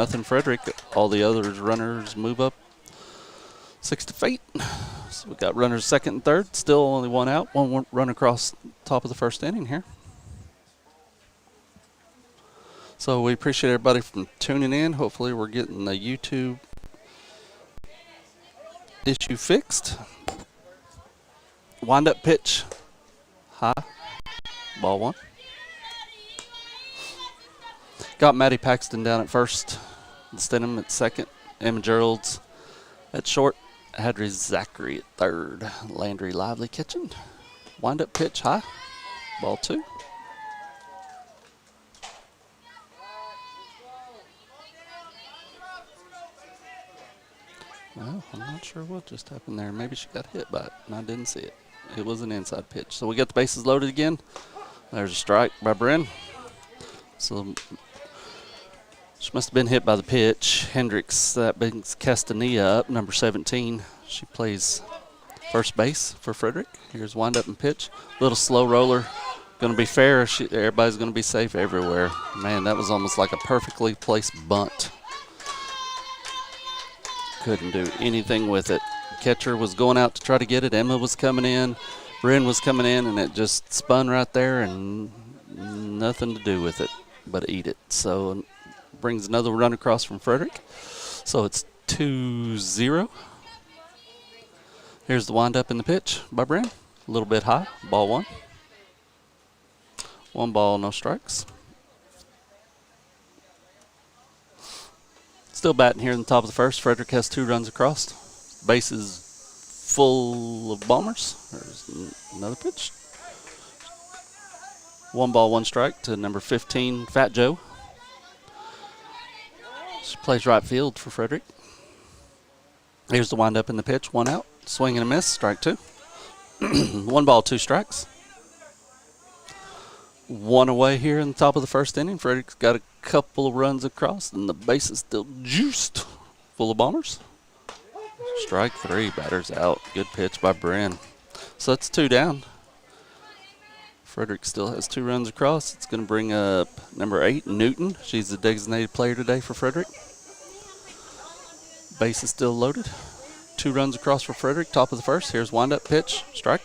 4-0 Frederick. All the other runners move up 6 to fate. So we got runners second and third. Still only one out. One run across top of the first inning here. So we appreciate everybody from tuning in. Hopefully we're getting the YouTube issue fixed. Wind up pitch. High. Ball 1. Got Maddie Paxton down at first. Stenham at second. Emma Gerald's at short. Hadri Zachary at third. Landry Lively catching. Wind up pitch high. Ball 2. Well, I'm not sure what just happened there. Maybe she got hit by it, and I didn't see it. It was an inside pitch. So we got the bases loaded again. There's a strike by Bryn. So she must have been hit by the pitch. Hendricks, that brings Castanilla up, number 17. She plays first base for Frederick. Here's wind up and pitch. Little slow roller. Going to be fair. Everybody's going to be safe everywhere. Man, that was almost like a perfectly placed bunt. Couldn't do anything with it. Catcher was going out to try to get it. Emma was coming in. Bryn was coming in, and it just spun right there and nothing to do with it but eat it. So brings another run across from Frederick. So it's 2-0. Here's the wind up in the pitch by Bryn. A little bit high. Ball 1. 1 ball, no strikes. Still batting here in the top of the first. Frederick has 2 runs across. Base is full of bombers. There's another pitch. 1 ball, 1 strike to number 15, Fat Joe. She plays right field for Frederick. Here's the wind up in the pitch. 1 out. Swing and a miss. Strike 2. 1 ball, 2 strikes. 1 away here in the top of the first inning. Frederick's got a couple of runs across, and the base is still juiced full of bombers. Strike 3. Batter's out. Good pitch by Bryn. So that's 2 down. Frederick still has 2 runs across. It's going to bring up number 8, Newton. She's the designated player today for Frederick. Base is still loaded. 2 runs across for Frederick, top of the first. Here's wind-up pitch, strike.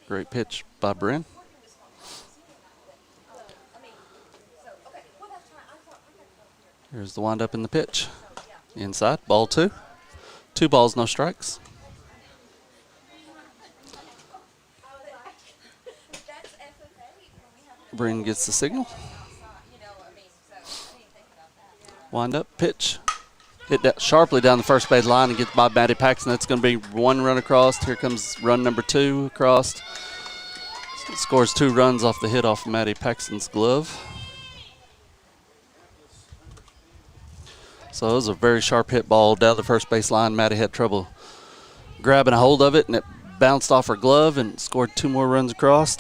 Great pitch by Bryn. Here's the wind-up in the pitch. Inside, ball 2. 2 balls, no strikes. Bryn gets the signal. Wind up, pitch. Hit that sharply down the first base line and get by Maddie Paxton. That's going to be 1 run across. Here comes run number 2 across. Scores 2 runs off the hit off Maddie Paxton's glove. So it was a very sharp hit ball down the first base line. Maddie had trouble grabbing a hold of it, and it bounced off her glove and scored 2 more runs across.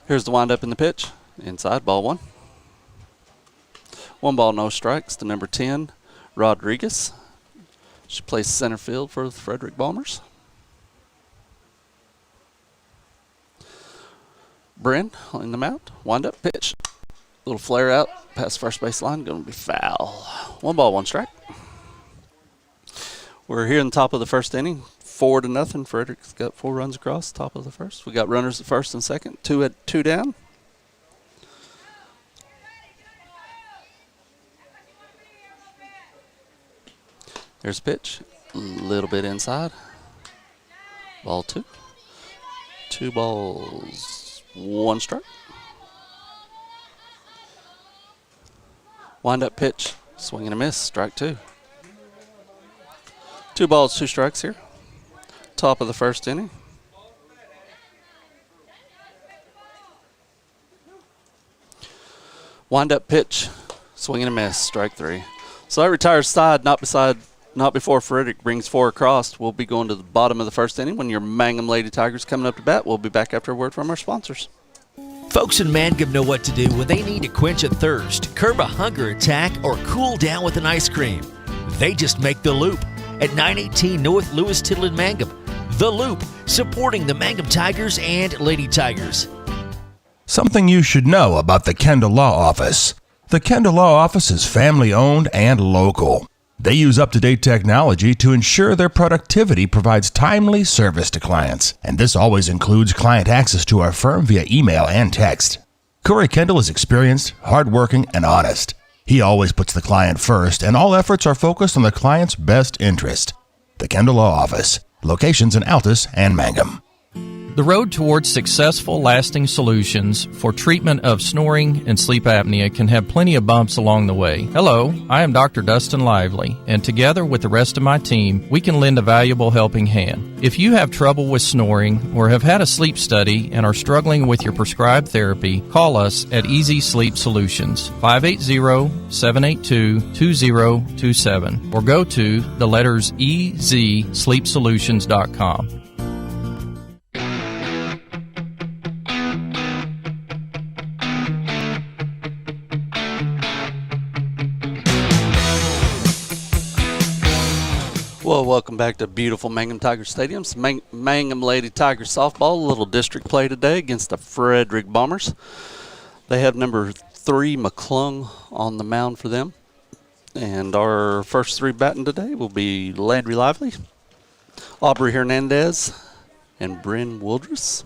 Here's the wind up in the pitch. Inside, ball 1. 1 ball, no strikes to number 10, Rodriguez. She plays center field for the Frederick Bombers. Bryn in the mound. Wind up, pitch. Little flare out past first base line. Going to be foul. 1 ball, 1 strike. We're here in the top of the first inning. 4-0. Frederick's got 4 runs across, top of the first. We got runners at first and second. 2 down. There's a pitch. A little bit inside. Ball 2. 2 balls, 1 strike. Wind up pitch. Swing and a miss. Strike 2. 2 balls, 2 strikes here. Top of the first inning. Wind up pitch. Swing and a miss. Strike 3. So that retires side, not before Frederick brings 4 across. We'll be going to the bottom of the first inning when your Mangum Lady Tigers coming up to bat. We'll be back after a word from our sponsors. Folks in Mangum know what to do when they need to quench a thirst, curb a hunger attack, or cool down with an ice cream. They just make the Loop at 918 North Lewis Tittle in Mangum. The Loop, supporting the Mangum Tigers and Lady Tigers. Something you should know about the Kendall Law Office. The Kendall Law Office is family-owned and local. They use up-to-date technology to ensure their productivity provides timely service to clients, and this always includes client access to our firm via email and text. Corey Kendall is experienced, hardworking, and honest. He always puts the client first, and all efforts are focused on the client's best interest. The Kendall Law Office, locations in Altus and Mangum. The road towards successful, lasting solutions for treatment of snoring and sleep apnea can have plenty of bumps along the way. Hello, I am Dr. Dustin Lively, and together with the rest of my team, we can lend a valuable helping hand. If you have trouble with snoring or have had a sleep study and are struggling with your prescribed therapy, call us at Easy Sleep Solutions, 580-782-2027, or go to the letters EZSleepSolutions.com. Well, welcome back to beautiful Mangum Tiger Stadium. Mangum Lady Tiger softball, a little district play today against the Frederick Bombers. They have number 3 McClung on the mound for them. And our first 3 batting today will be Landry Lively, Aubrey Hernandez, and Bryn Wildress.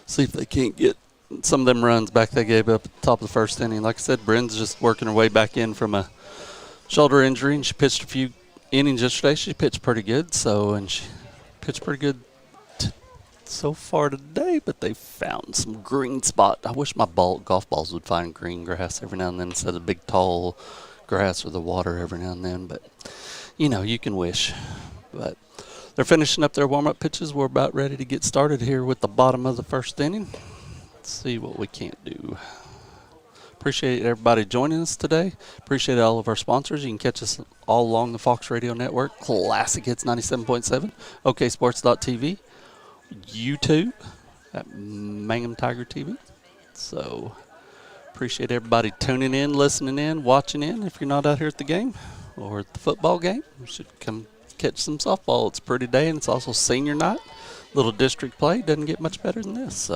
See if they can't get some of them runs back they gave up at the top of the first inning. Like I said, Bryn's just working her way back in from a shoulder injury, and she pitched a few innings yesterday. She pitched pretty good, and she pitched pretty good so far today, but they found some green spot. I wish my golf balls would find green grass every now and then instead of big tall grass or the water every now and then, but you can wish. But they're finishing up their warm-up pitches. We're about ready to get started here with the bottom of the first inning. Let's see what we can't do. Appreciate everybody joining us today. Appreciate all of our sponsors. You can catch us all along the Fox Radio Network, Classic Hits 97.7, OKSports.tv, YouTube at Mangum Tiger TV. So appreciate everybody tuning in, listening in, watching in. If you're not out here at the game or at the football game, you should come catch some softball. It's a pretty day, and it's also senior night. Little district play. Doesn't get much better than this.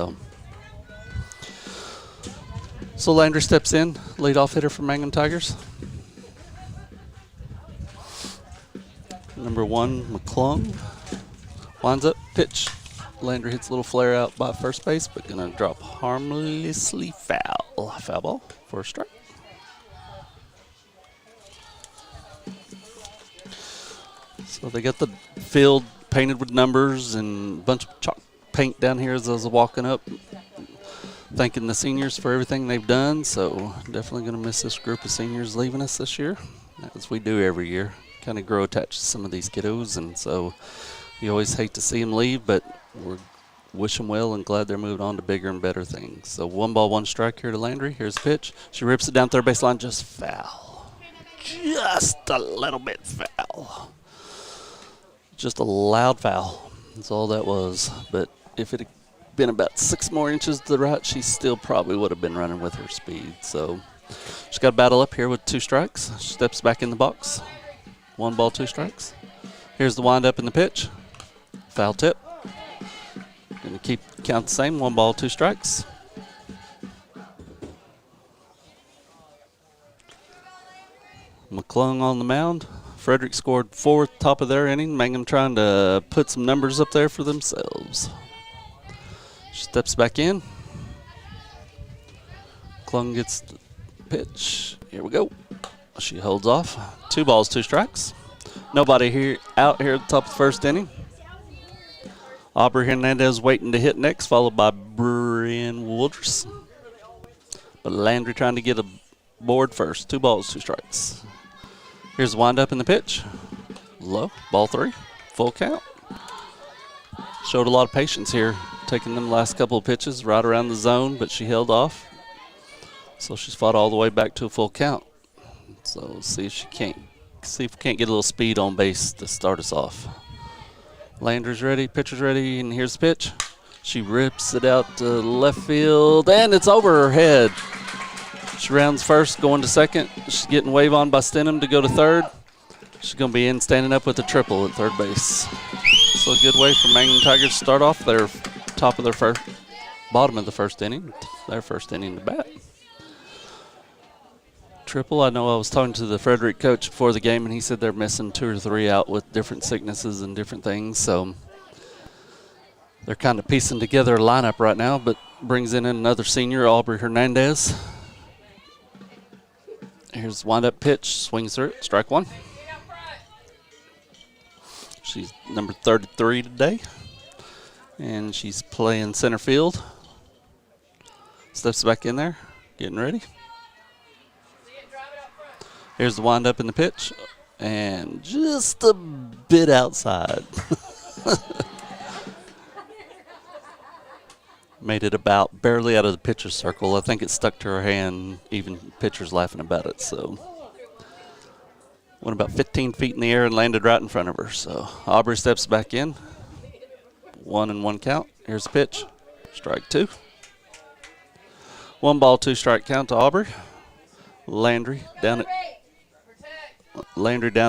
So Landry steps in, leadoff hitter for Mangum Tigers. Number 1, McClung. Winds up, pitch. Landry hits a little flare out by first base, but going to drop harmlessly foul. Foul ball for a strike. So they got the field painted with numbers and a bunch of chalk paint down here as I was walking up. Thanking the seniors for everything they've done, so definitely going to miss this group of seniors leaving us this year, as we do every year. Kind of grow attached to some of these kiddos, and so you always hate to see them leave, but we wish them well and glad they're moving on to bigger and better things. So 1 ball, 1 strike here to Landry. Here's the pitch. She rips it down third baseline, just foul. Just a little bit foul. Just a loud foul. That's all that was. But if it had been about 6 more inches to the right, she still probably would have been running with her speed. So she's got to battle up here with 2 strikes. She steps back in the box. 1 ball, 2 strikes. Here's the windup and the pitch. Foul tip. Going to keep count the same. 1 ball, 2 strikes. McClung on the mound. Frederick scored 4 at the top of their inning. Mangum trying to put some numbers up there for themselves. She steps back in. Klung gets the pitch. Here we go. She holds off. 2 balls, 2 strikes. Nobody out here at the top of the first inning. Aubrey Hernandez waiting to hit next, followed by Bryn Wildress. But Landry trying to get a board first. 2 balls, 2 strikes. Here's the windup in the pitch. Low. Ball 3. Full count. Showed a lot of patience here, taking them last couple of pitches right around the zone, but she held off. So she's fought all the way back to a full count. So see if we can't get a little speed on base to start us off. Landry's ready, pitcher's ready, and here's the pitch. She rips it out to left field, and it's over her head. She rounds first, going to second. She's getting wave on by Stenham to go to third. She's going to be in standing up with a triple at third base. So a good way for Mangum Tigers to start off their top of their first bottom of the first inning, their first inning to bat. Triple, I know I was talking to the Frederick coach before the game, and he said they're missing 2 or 3 out with different sicknesses and different things, so they're kind of piecing together a lineup right now, but brings in another senior, Aubrey Hernandez. Here's the wind-up pitch, swings through it, strike one. She's number 33 today, and she's playing center field. Steps back in there, getting ready. Here's the wind-up in the pitch, and just a bit outside. Made it about barely out of the pitcher's circle. I think it stuck to her hand, even pitcher's laughing about it. So went about 15 feet in the air and landed right in front of her. So Aubrey steps back in. 1-1 count. Here's the pitch. Strike two. 1 ball, 2 strike count to Aubrey. Landry down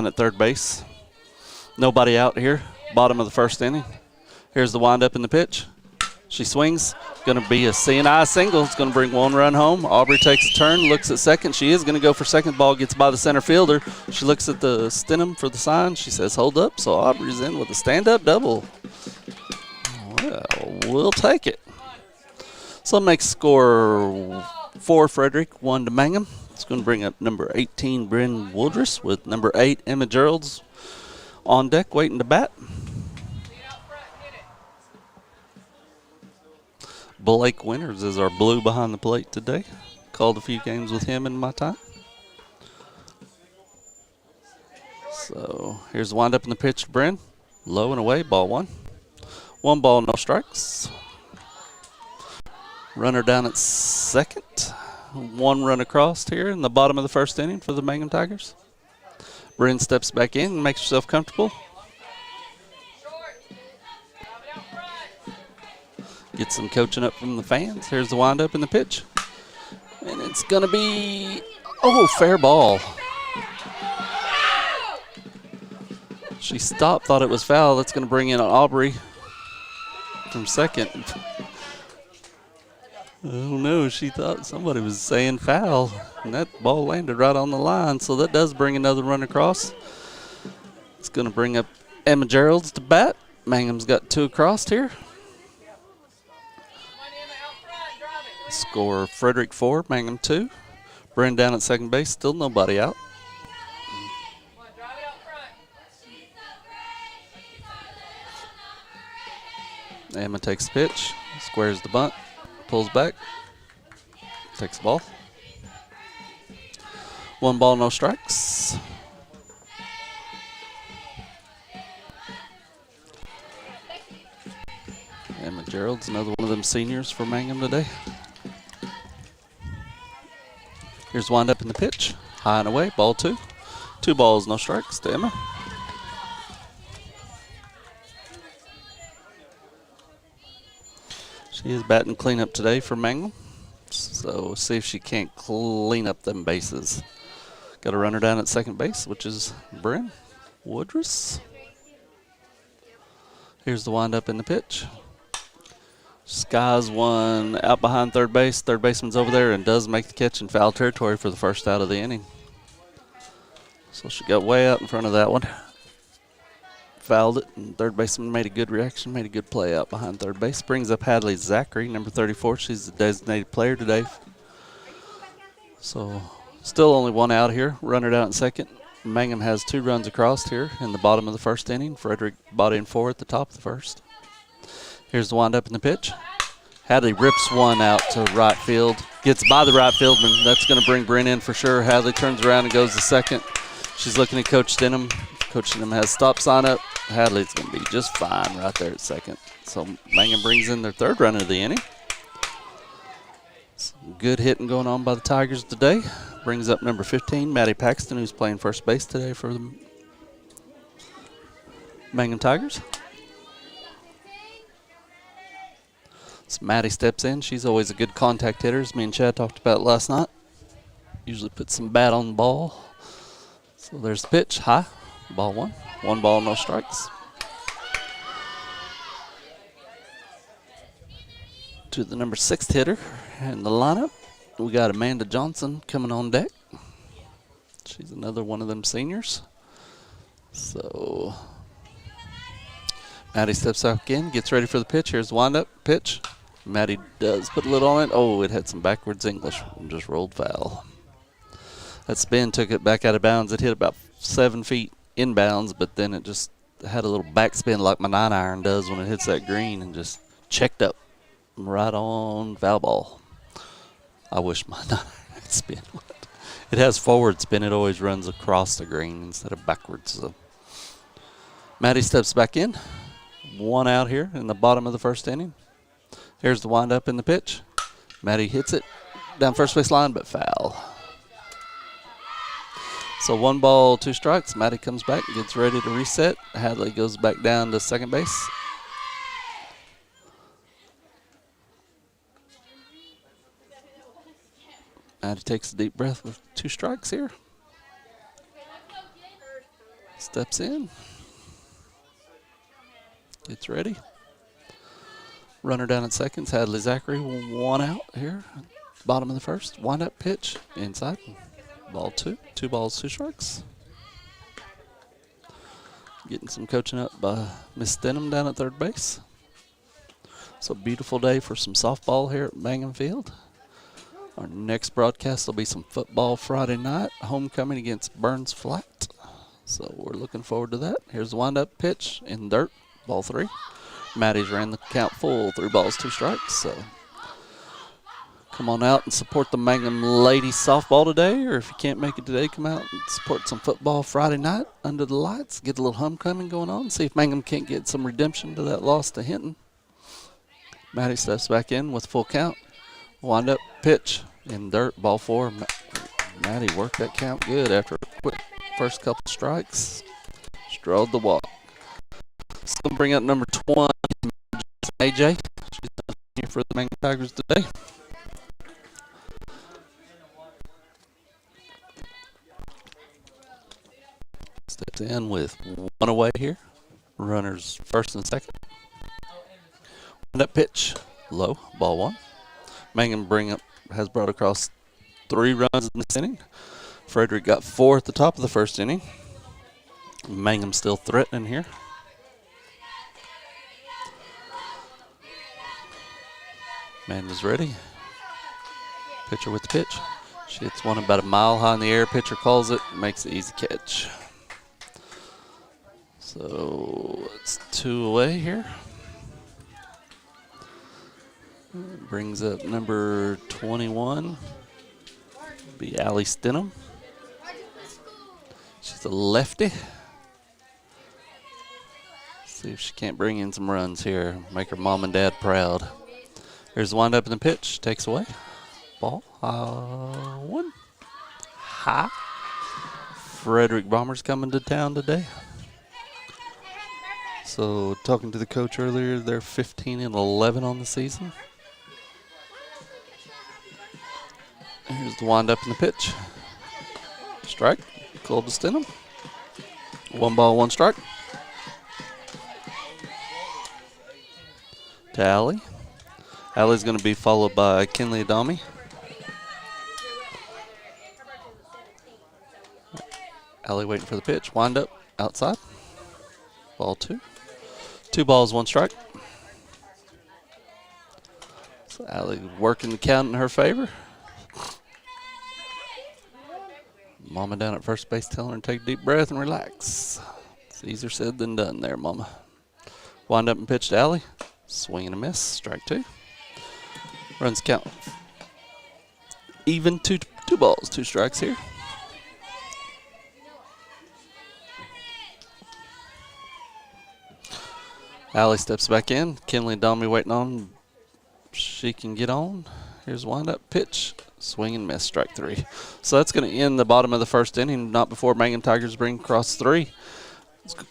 at third base. Nobody out here. Bottom of the first inning. Here's the windup in the pitch. She swings. Going to be a C&I single. It's going to bring 1 run home. Aubrey takes a turn, looks at second. She is going to go for second. Ball gets by the center fielder. She looks at the sternum for the sign. She says, hold up. So Aubrey's in with a stand-up double. Well, we'll take it. So makes score 4 Frederick, 1 to Mangum. It's going to bring up number 18, Bryn Woodruss, with number 8, Emma Geralds, on deck waiting to bat. Blake Winters is our blue behind the plate today. Called a few games with him in my time. So here's the windup in the pitch to Bryn. Low and away, ball 1. 1 ball, no strikes. Runner down at second. 1 run across here in the bottom of the first inning for the Mangum Tigers. Bryn steps back in and makes herself comfortable. Get some coaching up from the fans. Here's the windup in the pitch. And it's going to be, fair ball. She stopped, thought it was foul. That's going to bring in Aubrey from second. Oh no, she thought somebody was saying foul, and that ball landed right on the line, so that does bring another run across. It's going to bring up Emma Geralds to bat. Mangum's got 2 across here. Score Frederick 4, Mangum 2. Bryn down at second base, still nobody out. Emma takes the pitch, squares the bunt. Pulls back, takes the ball. 1 ball, no strikes. Emma Gerald's another one of them seniors for Mangum today. Here's wind up in the pitch. High and away, ball 2. 2 balls, no strikes to Emma. She is batting cleanup today for Mangum, so see if she can't clean up them bases. Got a runner down at second base, which is Bryn Woodruss. Here's the windup in the pitch. Skies one out behind third base. Third baseman's over there and does make the catch in foul territory for the first out of the inning. So she got way out in front of that one. Fouled it, and third baseman made a good reaction, made a good play out behind third base. Brings up Hadley Zachary, number 34. She's the designated player today. So still only 1 out here. Runner down at second. Mangum has 2 runs across here in the bottom of the first inning. Frederick bought in 4 at the top of the first. Here's the windup in the pitch. Hadley rips 1 out to right field. Gets by the right fieldman. That's going to bring Bryn in for sure. Hadley turns around and goes to second. She's looking at Coach Denham. Coach Denham has stop sign up. Hadley's going to be just fine right there at second. So Mangum brings in their 3rd run of the inning. Some good hitting going on by the Tigers today. Brings up number 15, Maddie Paxton, who's playing first base today for the Mangum Tigers. So Maddie steps in. She's always a good contact hitter, as me and Chad talked about last night. Usually puts some bat on the ball. So there's the pitch, high, ball 1. 1 ball, no strikes. to the number 6 hitter in the lineup. We got Amanda Johnson coming on deck. She's another one of them seniors. So Maddie steps back in, gets ready for the pitch. Here's the windup pitch. Maddie does put a little on it. Oh, it had some backwards English and just rolled foul. That spin took it back out of bounds. It hit about 7 feet inbounds, but then it just had a little backspin like my 9-iron does when it hits that green and just checked up right on foul ball. I wish my 9-iron had spin. It has forward spin. It always runs across the green instead of backwards. So Maddie steps back in. 1 out here in the bottom of the first inning. Here's the windup in the pitch. Maddie hits it down first base line, but foul. So 1 ball, 2 strikes. Maddie comes back, gets ready to reset. Hadley goes back down to second base. Maddie takes a deep breath with 2 strikes here. Steps in. Gets ready. Runner down at seconds. Hadley Zachary, 1 out here. Bottom of the first. Wind up pitch. Inside. Ball 2. 2 balls, 2 strikes. Getting some coaching up by Miss Denham down at third base. So beautiful day for some softball here at Mangum Field. Our next broadcast will be some football Friday night. Homecoming against Burns Flat. So we're looking forward to that. Here's the wind-up pitch in dirt. Ball 3. Maddie's ran the count full. 3 balls, 2 strikes. So come on out and support the Mangum ladies softball today. Or if you can't make it today, come out and support some football Friday night under the lights. Get a little homecoming going on. See if Mangum can't get some redemption to that loss to Hinton. Maddie steps back in with full count. Wind up pitch in dirt, ball 4. Maddie worked that count good after a quick first couple strikes. Strode the walk. Still bring up number 20, AJ. She's here for the Mangum Tigers today. Steps in with 1 away here. Runners first and second. Wind up pitch, low, ball 1. Mangum has brought across 3 runs in this inning. Frederick got 4 at the top of the first inning. Mangum still threatening here. Amanda's ready. Pitcher with the pitch. She hits one about a mile high in the air. Pitcher calls it, makes the easy catch. So it's 2 away here. Brings up number 21, be Allie Stenham. She's a lefty. See if she can't bring in some runs here, make her mom and dad proud. Here's the wind up in the pitch, takes away. Ball, 1. High. Frederick Bombers coming to town today. So talking to the coach earlier, they're 15-11 on the season. Here's the wind up in the pitch. Strike. Called to Stenham. 1 ball, 1 strike. To Allie. Allie's going to be followed by Kinley Adami. Allie waiting for the pitch. Wind up outside. Ball 2. 2 balls, 1 strike. So Allie working the count in her favor. Mama down at first base telling her to take a deep breath and relax. It's easier said than done there, Mama. Wind up and pitch to Allie. Swing and a miss. Strike 2. Runs count. Even 2 balls, 2 strikes here. Allie steps back in. Kinley Domi waiting on. She can get on. Here's wind up pitch. Swing and miss. Strike 3. So that's going to end the bottom of the first inning. Not before Mangum Tigers bring across 3.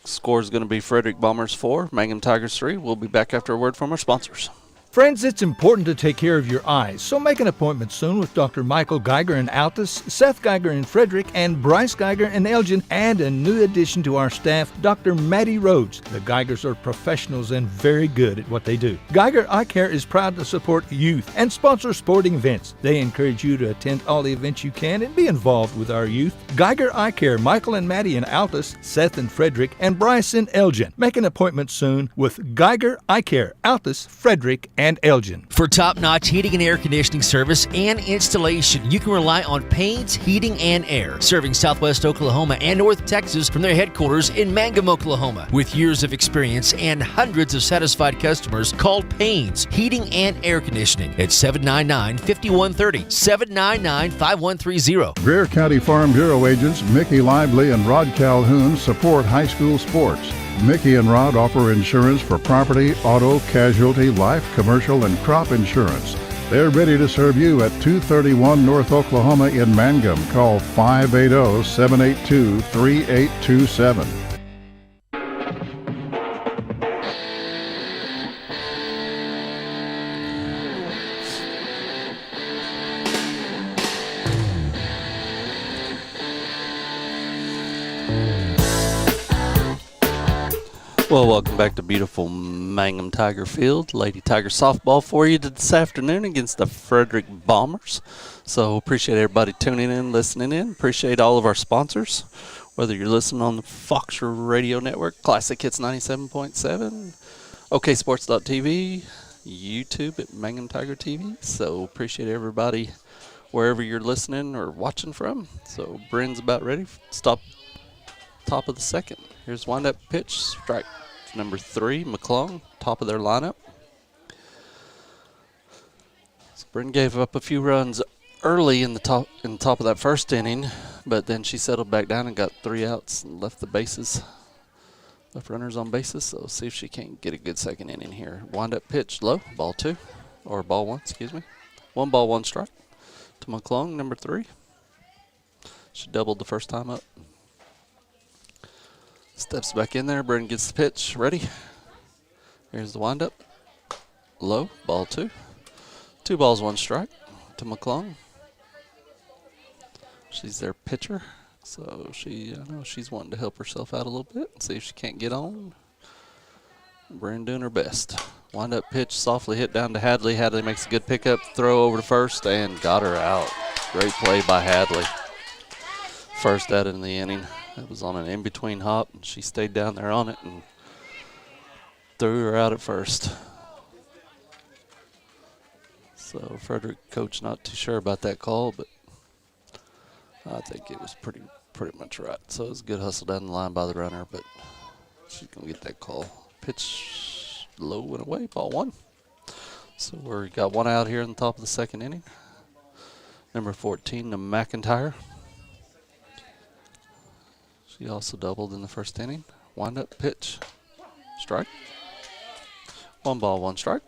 Score is going to be Frederick Bombers 4, Mangum Tigers 3. We'll be back after a word from our sponsors. Friends, it's important to take care of your eyes, so make an appointment soon with Dr. Michael Geiger in Altus, Seth Geiger in Frederick, and Bryce Geiger in Elgin, and a new addition to our staff, Dr. Maddie Rhodes. The Geigers are professionals and very good at what they do. Geiger Eye Care is proud to support youth and sponsor sporting events. They encourage you to attend all the events you can and be involved with our youth. Geiger Eye Care, Michael and Maddie in Altus, Seth in Frederick, and Bryce in Elgin. Make an appointment soon with Geiger Eye Care, Altus, Frederick, and Elgin. For top-notch heating and air conditioning service and installation, you can rely on Payne's Heating and Air, serving Southwest Oklahoma and North Texas from their headquarters in Mangum, Oklahoma. With years of experience and hundreds of satisfied customers, call Payne's Heating and Air Conditioning at 799-5130, 799-5130. Greer County Farm Bureau agents Mickey Lively and Rod Calhoun support high school sports. Mickey and Rod offer insurance for property, auto, casualty, life, commercial, and crop insurance. They're ready to serve you at 231 North Oklahoma in Mangum. Call 580-782-3827. Well, welcome back to beautiful Mangum Tiger Field. Lady Tiger softball for you this afternoon against the Frederick Bombers. So appreciate everybody tuning in, listening in. Appreciate all of our sponsors, whether you're listening on the Fox Radio Network, Classic Hits 97.7, oksports.tv, YouTube at Mangum Tiger TV. So appreciate everybody wherever you're listening or watching from. So Bryn's about ready. Stop top of the second. Here's wind-up pitch, strike number 3, McClung, top of their lineup. So Bryn gave up a few runs early in the top of that first inning, but then she settled back down and got 3 outs and left runners on bases. So see if she can't get a good second inning here. Wind-up pitch, low, ball 2, or ball 1, excuse me. 1 ball, 1 strike to McClung, number 3. She doubled the first time up. Steps back in there. Bryn gets the pitch. Ready. Here's the windup. Low. Ball 2. 2 balls, 1 strike to McClung. She's their pitcher. So I know she's wanting to help herself out a little bit and see if she can't get on. Bryn doing her best. Wind-up pitch, softly hit down to Hadley. Hadley makes a good pickup. Throw over to first and got her out. Great play by Hadley. First out in the inning. It was on an in-between hop, and she stayed down there on it and threw her out at first. So Frederick coach not too sure about that call, but I think it was pretty much right. So it was a good hustle down the line by the runner, but she's going to get that call. Pitch low and away, ball 1. So we got 1 out here in the top of the second inning. Number 14, the McIntyre. She also doubled in the first inning. Wind-up pitch. Strike. 1 ball, 1 strike.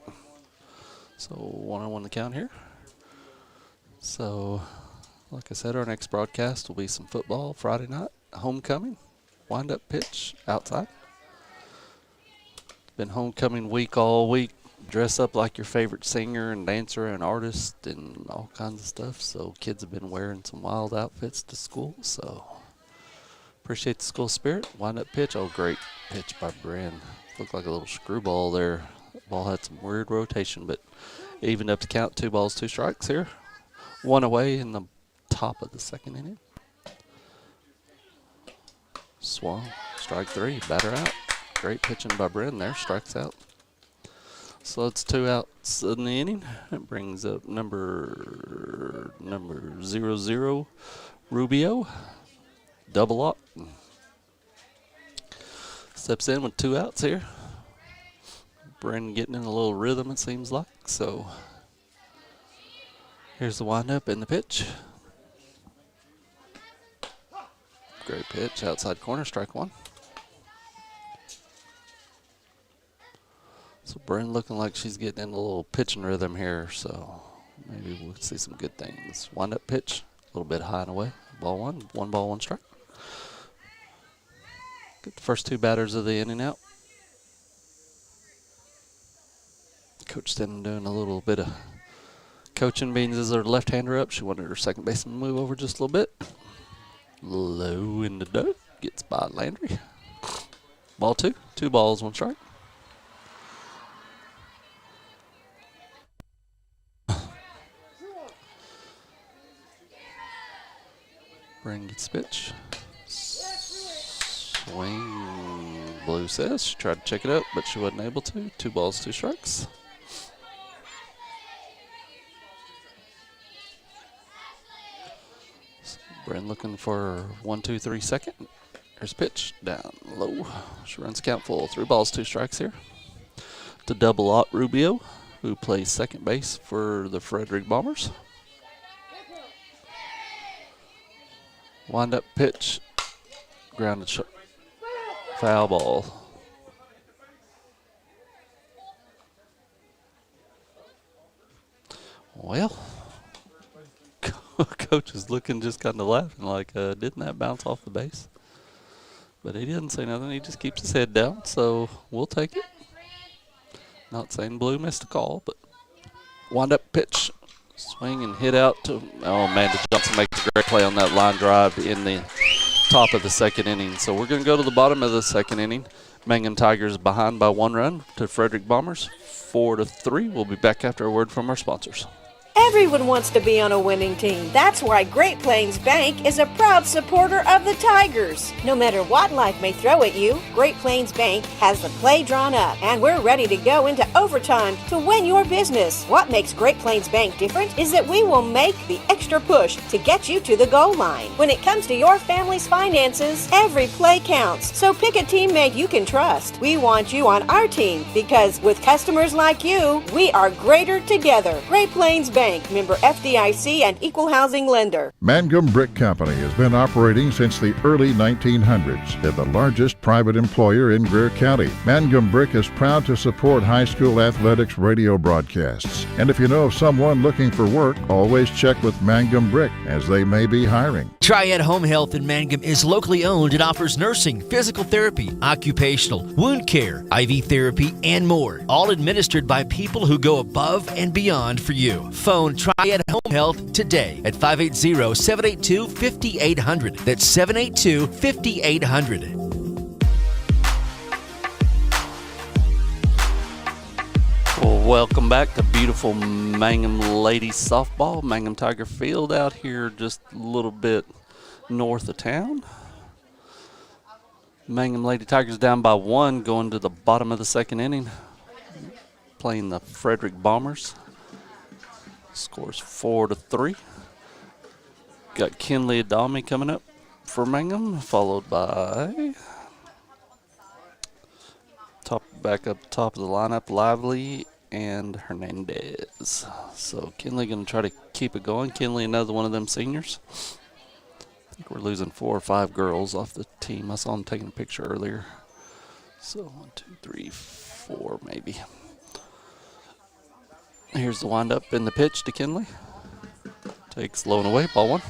So 1-1 the count here. So, like I said, our next broadcast will be some football Friday night. Homecoming. Wind-up pitch. Outside. Been homecoming week all week. Dress up like your favorite singer and dancer and artist and all kinds of stuff. So kids have been wearing some wild outfits to school. So appreciate the school spirit. Wind-up pitch. Oh, great pitch by Bryn. Looked like a little screwball there. Ball had some weird rotation, but evened up the count. 2 balls, 2 strikes here. 1 away in the top of the second inning. Swung. Strike 3. Batter out. Great pitching by Bryn there. Strikes out. So it's 2 outs in the inning. That brings up number 00, Rubio. Double up. Steps in with 2 outs here. Bryn getting in a little rhythm, it seems like. So here's the windup and the pitch. Great pitch. Outside corner, strike 1. So Bryn looking like she's getting in a little pitching rhythm here. So maybe we'll see some good things. Wind-up pitch. A little bit high and away. Ball 1. 1 ball, 1 strike. Get the first 2 batters of the inning out. Coach Stenham doing a little bit of coaching. Beans is her left-hander up. She wanted her second baseman to move over just a little bit. Low in the dirt. Gets by Landry. Ball 2. 2 balls, 1 strike. Bryn gets the pitch. Swing. Blue says she tried to check it up, but she wasn't able to. 2 balls, 2 strikes. Bryn looking for 1, 2, 3 second. Here's a pitch down low. She runs the count full. 3 balls, 2 strikes here. To double Ott Rubio, who plays second base for the Frederick Bombers. Wind up pitch. Grounded shot. Foul ball. Well, coach is looking just kind of laughing like, didn't that bounce off the base? But he didn't say nothing. He just keeps his head down, so we'll take it. Not saying Blue missed a call, but wind up pitch. Swing and hit out to, oh, Amanda Johnson makes a great play on that line drive in the top of the second inning. So we're going to go to the bottom of the second inning. Mangum Tigers behind by 1 run to Frederick Bombers, 4-3. We'll be back after a word from our sponsors. Everyone wants to be on a winning team. That's why Great Plains Bank is a proud supporter of the Tigers. No matter what life may throw at you, Great Plains Bank has the play drawn up, and we're ready to go into overtime to win your business. What makes Great Plains Bank different is that we will make the extra push to get you to the goal line. When it comes to your family's finances, every play counts. So pick a teammate you can trust. We want you on our team because with customers like you, we are greater together. Great Plains Bank, member FDIC and equal housing lender. Mangum Brick Company has been operating since the early 1900s. They're the largest private employer in Greer County. Mangum Brick is proud to support high school athletics radio broadcasts. And if you know of someone looking for work, always check with Mangum Brick, as they may be hiring. Triad Home Health in Mangum is locally owned and offers nursing, physical therapy, occupational, wound care, IV therapy, and more. All administered by people who go above and beyond for you. Phone Triad Home Health today at 580-782-5800. That's 782-5800. Welcome back to beautiful Mangum Ladies Softball. Mangum Tiger Field out here just a little bit north of town. Mangum Lady Tigers down by 1 going to the bottom of the second inning. Playing the Frederick Bombers. Scores 4-3. Got Kinley Adami coming up for Mangum, followed by back up top of the lineup, Lively and Hernandez. So Kinley going to try to keep it going. Kinley, another one of them seniors. I think we're losing 4 or 5 girls off the team. I saw them taking a picture earlier. So 1, 2, 3, 4 maybe. Here's the windup in the pitch to Kinley. Takes low and away, ball 1.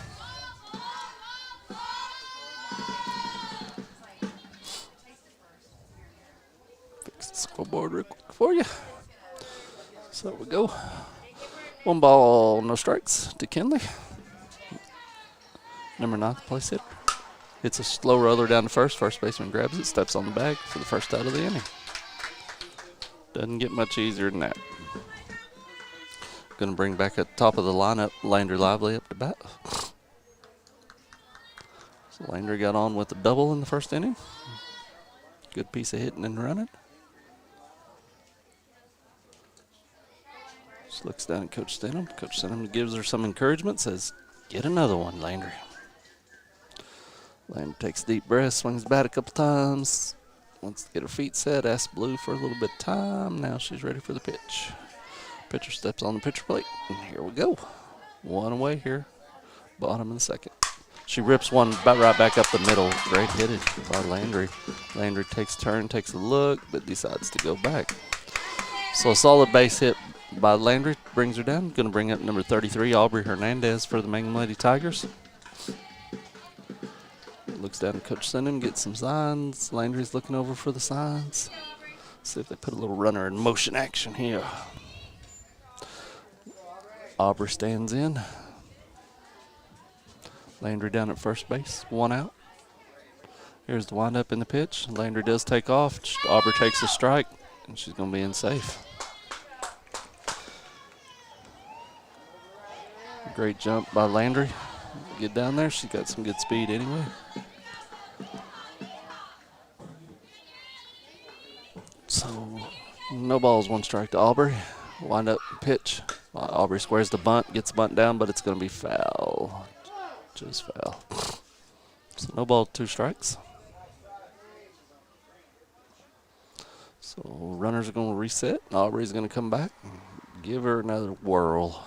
Fix the scoreboard real quick for you. So we go. 1 ball, no strikes to Kinley. Number 9, place hitter. Hits a slow roller down to first. First baseman grabs it, steps on the bag for the first out of the inning. Doesn't get much easier than that. Going to bring back at the top of the lineup, Landry Lively up to bat. So Landry got on with a double in the first inning. Good piece of hitting and running. Just looks down at Coach Stenham. Coach Stenham gives her some encouragement, says, get another one, Landry. Landry takes a deep breath, swings the bat a couple times. Wants to get her feet set, asks Blue for a little bit of time. Now she's ready for the pitch. Pitcher steps on the pitcher plate, and here we go. 1 away here, bottom of the second. She rips one right back up the middle. Great hit it by Landry. Landry takes a turn, takes a look, but decides to go back. So a solid base hit by Landry brings her down. Going to bring up number 33, Aubrey Hernandez for the Mangum Lady Tigers. Looks down at Coach Stenham, gets some signs. Landry's looking over for the signs. See if they put a little runner in motion action here. Aubrey stands in. Landry down at first base, 1 out. Here's the windup in the pitch. Landry does take off. Aubrey takes a strike, and she's going to be in safe. Great jump by Landry. Get down there. She's got some good speed anyway. So, no balls, 1 strike to Aubrey. Wind up pitch. Aubrey squares the bunt, gets the bunt down, but it's going to be foul. Just foul. So, no ball, 2 strikes. So, runners are going to reset. Aubrey's going to come back. Give her another whirl.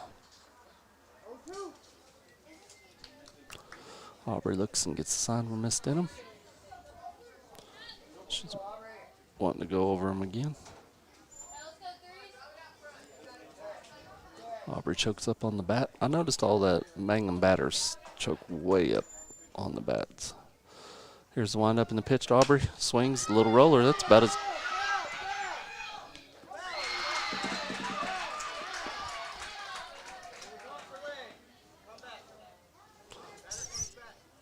Aubrey looks and gets a sign from Miss Denham. She's wanting to go over him again. Aubrey chokes up on the bat. I noticed all that Mangum batters choke way up on the bats. Here's the windup in the pitch to Aubrey. Swings, the little roller. That's about as...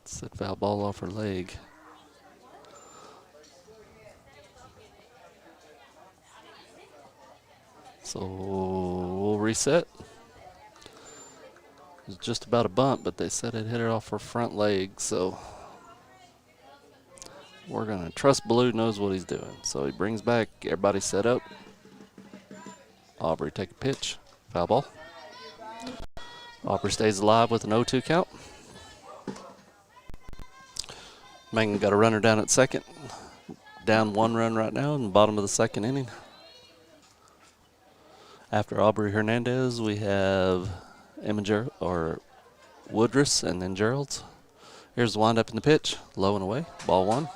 Said foul ball off her leg. So we'll reset. It was just about a bunt, but they said it hit her off her front leg, so we're going to trust Blue knows what he's doing. So he brings back, everybody set up. Aubrey take a pitch, foul ball. Aubrey stays alive with an 0-2 count. Mangum got a runner down at second. Down 1 run right now in the bottom of the 2nd inning. After Aubrey Hernandez, we have Woodruss and then Gerald's. Here's the windup in the pitch, low and away, ball 1.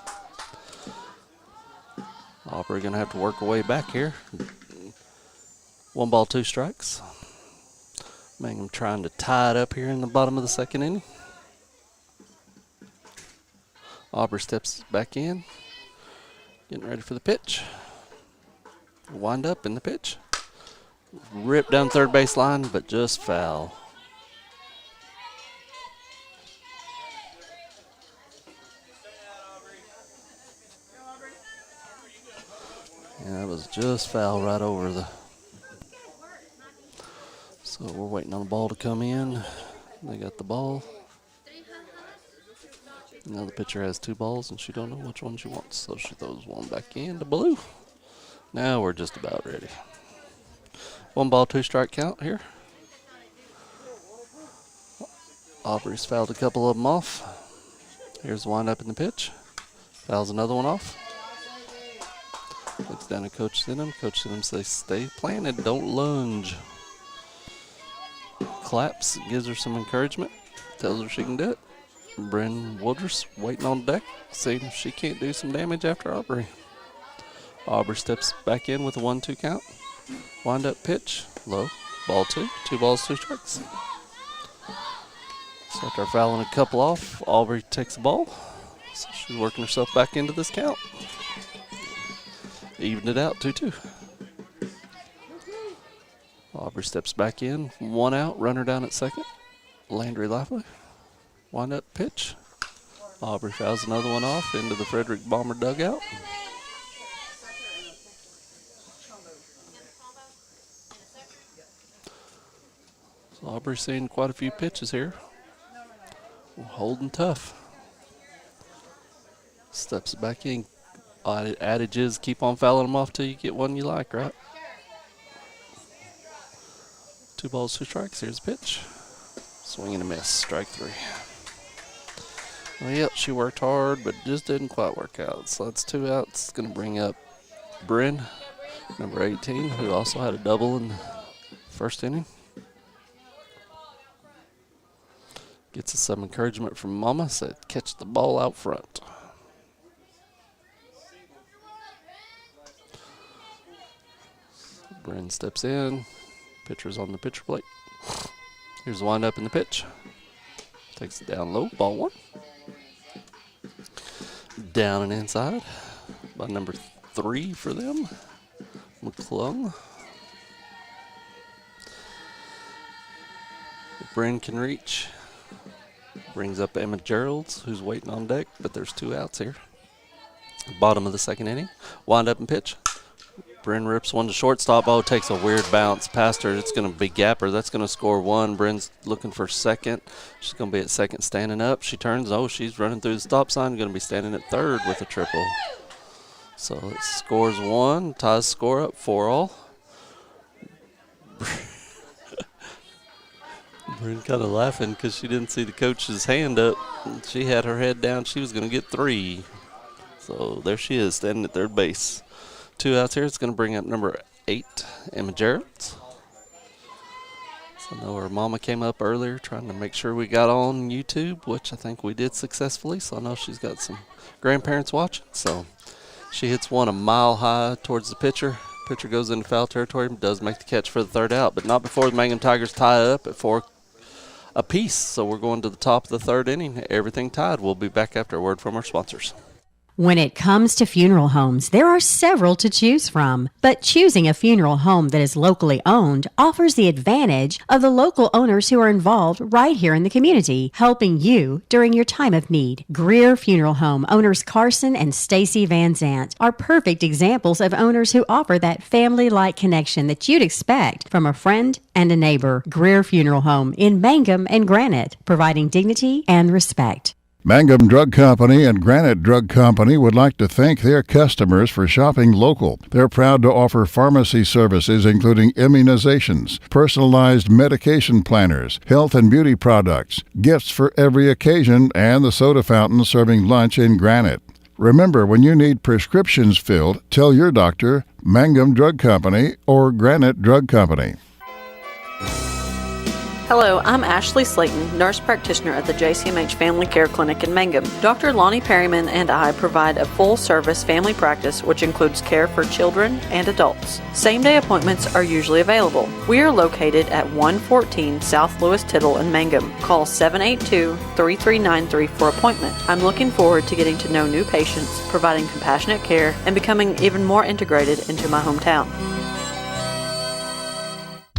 Aubrey gonna have to work her way back here. 1 ball, 2 strikes. Mangum trying to tie it up here in the bottom of the 2nd inning. Aubrey steps back in, getting ready for the pitch. Wind up in the pitch. Ripped down third base line, but just foul. Yeah, that was just foul right over the... So we're waiting on the ball to come in. They got the ball. Now the pitcher has 2 balls, and she don't know which one she wants, so she throws 1 back in to Blue. Now we're just about ready. 1 ball, 2 strike count here. Aubrey's fouled a couple of them off. Here's the windup in the pitch. Fouls another one off. Looks down at Coach Denham. Coach Denham says, stay planted, don't lunge. Claps, gives her some encouragement. Tells her she can do it. Bryn Woodruss waiting on deck, seeing if she can't do some damage after Aubrey. Aubrey steps back in with a 1-2 count. Wind up pitch, low, ball 2, 2 balls, 2 strikes. So after fouling a couple off, Aubrey takes the ball. So she's working herself back into this count. Evened it out, 2-2. Aubrey steps back in, 1 out, runner down at second. Landry lively. Wind up pitch. Aubrey fouls another one off into the Frederick Bomber dugout. So Aubrey's seen quite a few pitches here. Holding tough. Steps back in. Adage is keep on fouling them off till you get one you like, right? 2 balls, 2 strikes. Here's the pitch. Swing and a miss. Strike 3. Well, yep, she worked hard, but just didn't quite work out. So that's 2 outs. It's going to bring up Bryn, number 18, who also had a double in the 1st inning. Gets us some encouragement from Mama. Said, catch the ball out front. Bryn steps in. Pitcher's on the pitcher plate. Here's the windup in the pitch. Takes it down low. Ball 1. Down and inside by number 3 for them, McClung. Bryn can reach. Brings up Emma Geralds, who's waiting on deck, but there's 2 outs here. Bottom of the 2nd inning. Wind up and pitch. Bryn rips one to shortstop. Oh, takes a weird bounce past her. It's going to be Gapper. That's going to score 1. Bryn's looking for 2nd. She's going to be at 2nd standing up. She turns. Oh, she's running through the stop sign. Going to be standing at 3rd with a triple. So it scores 1. Ties score up 4-all. Bryn kind of laughing because she didn't see the coach's hand up. She had her head down. She was going to get 3. So there she is, standing at 3rd base. 2 outs here. It's going to bring up number 8, Emma Jarrett. So I know her mama came up earlier trying to make sure we got on YouTube, which I think we did successfully. So I know she's got some grandparents watching. So she hits one a mile high towards the pitcher. Pitcher goes into foul territory and does make the catch for the 3rd out, but not before the Mangum Tigers tie it up at 4 apiece. So we're going to the top of the 3rd inning. Everything tied. We'll be back after a word from our sponsors. When it comes to funeral homes, there are several to choose from, but choosing a funeral home that is locally owned offers the advantage of the local owners who are involved right here in the community, helping you during your time of need. Greer Funeral Home owners Carson and Stacy Van Zant are perfect examples of owners who offer that family-like connection that you'd expect from a friend and a neighbor. Greer Funeral Home in Mangum and Granite, providing dignity and respect. Mangum Drug Company and Granite Drug Company would like to thank their customers for shopping local. They're proud to offer pharmacy services including immunizations, personalized medication planners, health and beauty products, gifts for every occasion, and the soda fountain serving lunch in Granite. Remember, when you need prescriptions filled, tell your doctor Mangum Drug Company or Granite Drug Company. Hello, I'm Ashley Slayton, nurse practitioner at the JCMH Family Care Clinic in Mangum. Dr. Lonnie Perryman and I provide a full-service family practice which includes care for children and adults. Same-day appointments are usually available. We are located at 114 South Lewis Tittle in Mangum. Call 782-3393 for appointment. I'm looking forward to getting to know new patients, providing compassionate care, and becoming even more integrated into my hometown.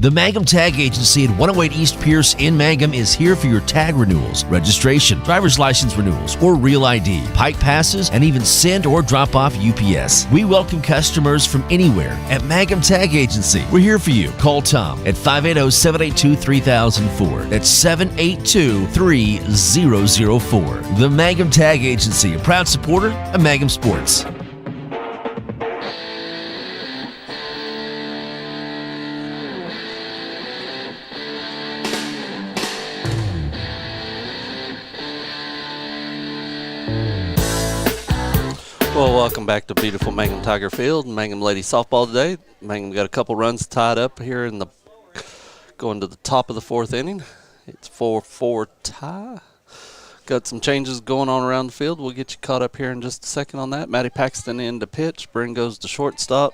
The Mangum Tag Agency at 108 East Pierce in Mangum is here for your tag renewals, registration, driver's license renewals, or real ID, pike passes, and even send or drop off UPS. We welcome customers from anywhere at Mangum Tag Agency. We're here for you. Call Tom at 580-782-3004. That's 782-3004. The Mangum Tag Agency, a proud supporter of Mangum Sports. Well, welcome back to beautiful Mangum Tiger Field. Mangum Ladies Softball today. Mangum got a couple runs tied up here in the going to the top of the 4th inning. It's 4-4 tie. Got some changes going on around the field. We'll get you caught up here in just a second on that. Maddie Paxton in to pitch. Bryn goes to shortstop.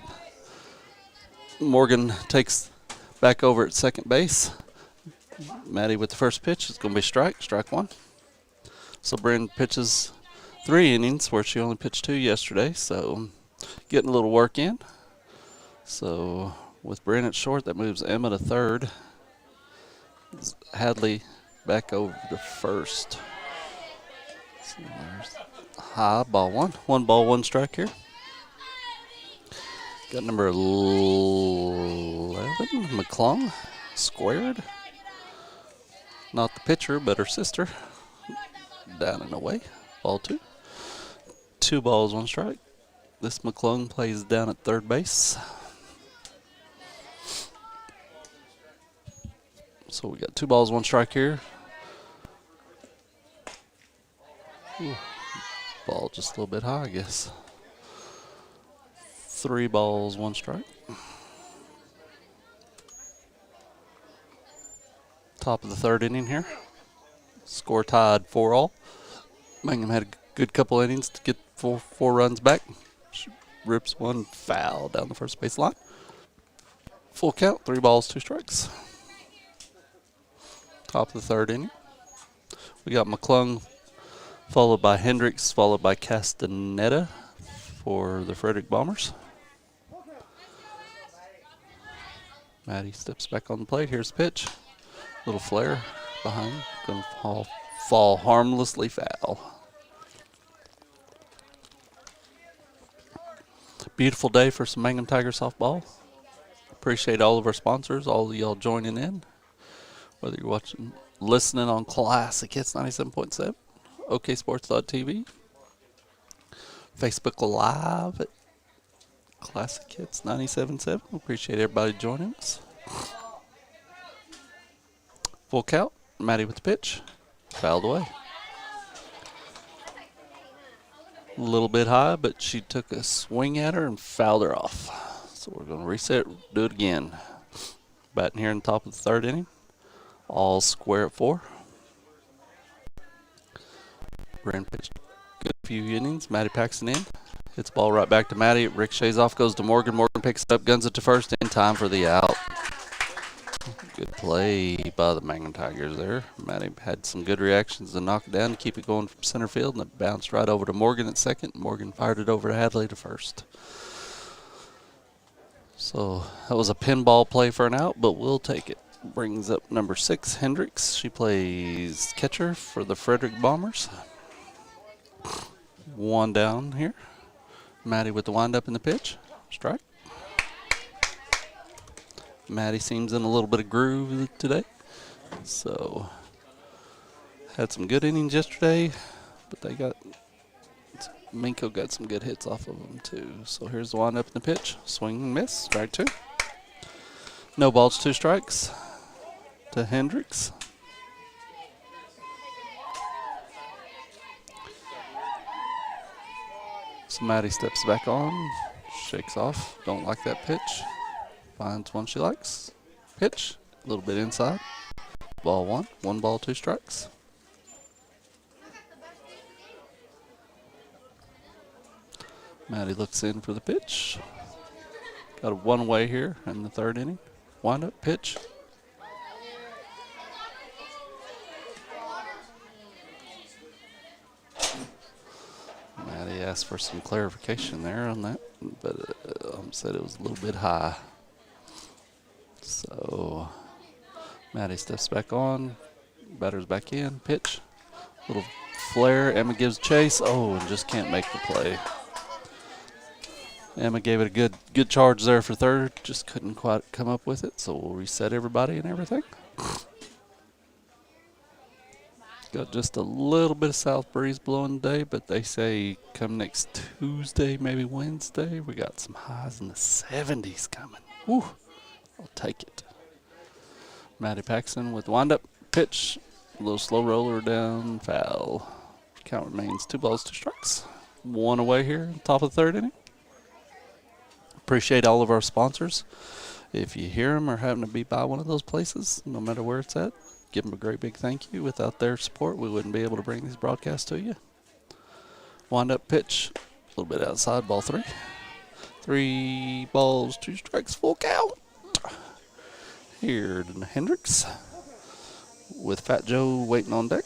Morgan takes back over at 2nd base. Maddie with the first pitch. It's going to be strike 1. So Bryn pitches 3 innings where she only pitched 2 yesterday, so getting a little work in. So with Bryn at short, that moves Emma to 3rd. Hadley back over to 1st. So there's high, ball 1. 1 ball, 1 strike here. Got number 11, McClung, squared. Not the pitcher, but her sister. Down and away, ball 2. 2 balls, 1 strike. This McClung plays down at 3rd base. So we got 2 balls, 1 strike here. Ooh, ball just a little bit high, I guess. 3 balls, 1 strike. Top of the 3rd inning here. Score tied 4-all. Mangum had a good couple innings to get four runs back. She rips one foul down the first base line. Full count, 3 balls, 2 strikes. Top of the 3rd inning. We got McClung, followed by Hendricks, followed by Castaneda for the Frederick Bombers. Maddie steps back on the plate. Here's the pitch. Little flare behind. Going to fall harmlessly foul. Beautiful day for some Mangum Tiger softball. Appreciate all of our sponsors, all of y'all joining in. Whether you're listening on Classic Hits 97.7, OKSports.tv, Facebook Live at Classic Hits 97.7. Appreciate everybody joining us. Full count. Maddie with the pitch. Fouled away. A little bit high, but she took a swing at her and fouled her off. So we're going to reset, do it again. Batting here in the top of the third inning. All square at 4. Brand pitched a good few innings. Maddie Paxton in. Hits the ball right back to Maddie. It ricochets off, goes to Morgan. Morgan picks it up, guns it to first in time for the out. Good play by the Mangum Tigers there. Maddie had some good reactions to knock it down to keep it going from center field, and it bounced right over to Morgan at second. Morgan fired it over to Hadley to first. So that was a pinball play for an out, but we'll take it. Brings up number 6, Hendricks. She plays catcher for the Frederick Bombers. One down here. Maddie with the windup in the pitch. Strike. Maddie seems in a little bit of groove today. So, had some good innings yesterday, but Minko got some good hits off of them too. So here's the windup in the pitch. Swing and miss. Strike 2. No balls, 2 strikes to Hendricks. So Maddie steps back on, shakes off. Don't like that pitch. Finds one she likes. Pitch, a little bit inside. Ball 1. 1 ball, 2 strikes. Maddie looks in for the pitch. Got a one-way here in the third inning. Wind up, pitch. Maddie asked for some clarification there on that, but said it was a little bit high. So Maddie steps back on, batter's back in, pitch, little flare. Emma gives chase. Oh, and just can't make the play. Emma gave it a good charge there for third, just couldn't quite come up with it. So we'll reset everybody and everything. Got just a little bit of south breeze blowing today, but they say come next Tuesday, maybe Wednesday, we got some highs in the 70s coming. Woo, I'll take it. Maddie Paxton with wind-up, pitch, a little slow roller down, foul. Count remains 2 balls, 2 strikes. 1 away here, top of the third inning. Appreciate all of our sponsors. If you hear them or happen to be by one of those places, no matter where it's at, give them a great big thank you. Without their support, we wouldn't be able to bring these broadcasts to you. Wind up pitch, a little bit outside, ball 3. 3 balls, 2 strikes, full count. Here to Hendricks with Fat Joe waiting on deck.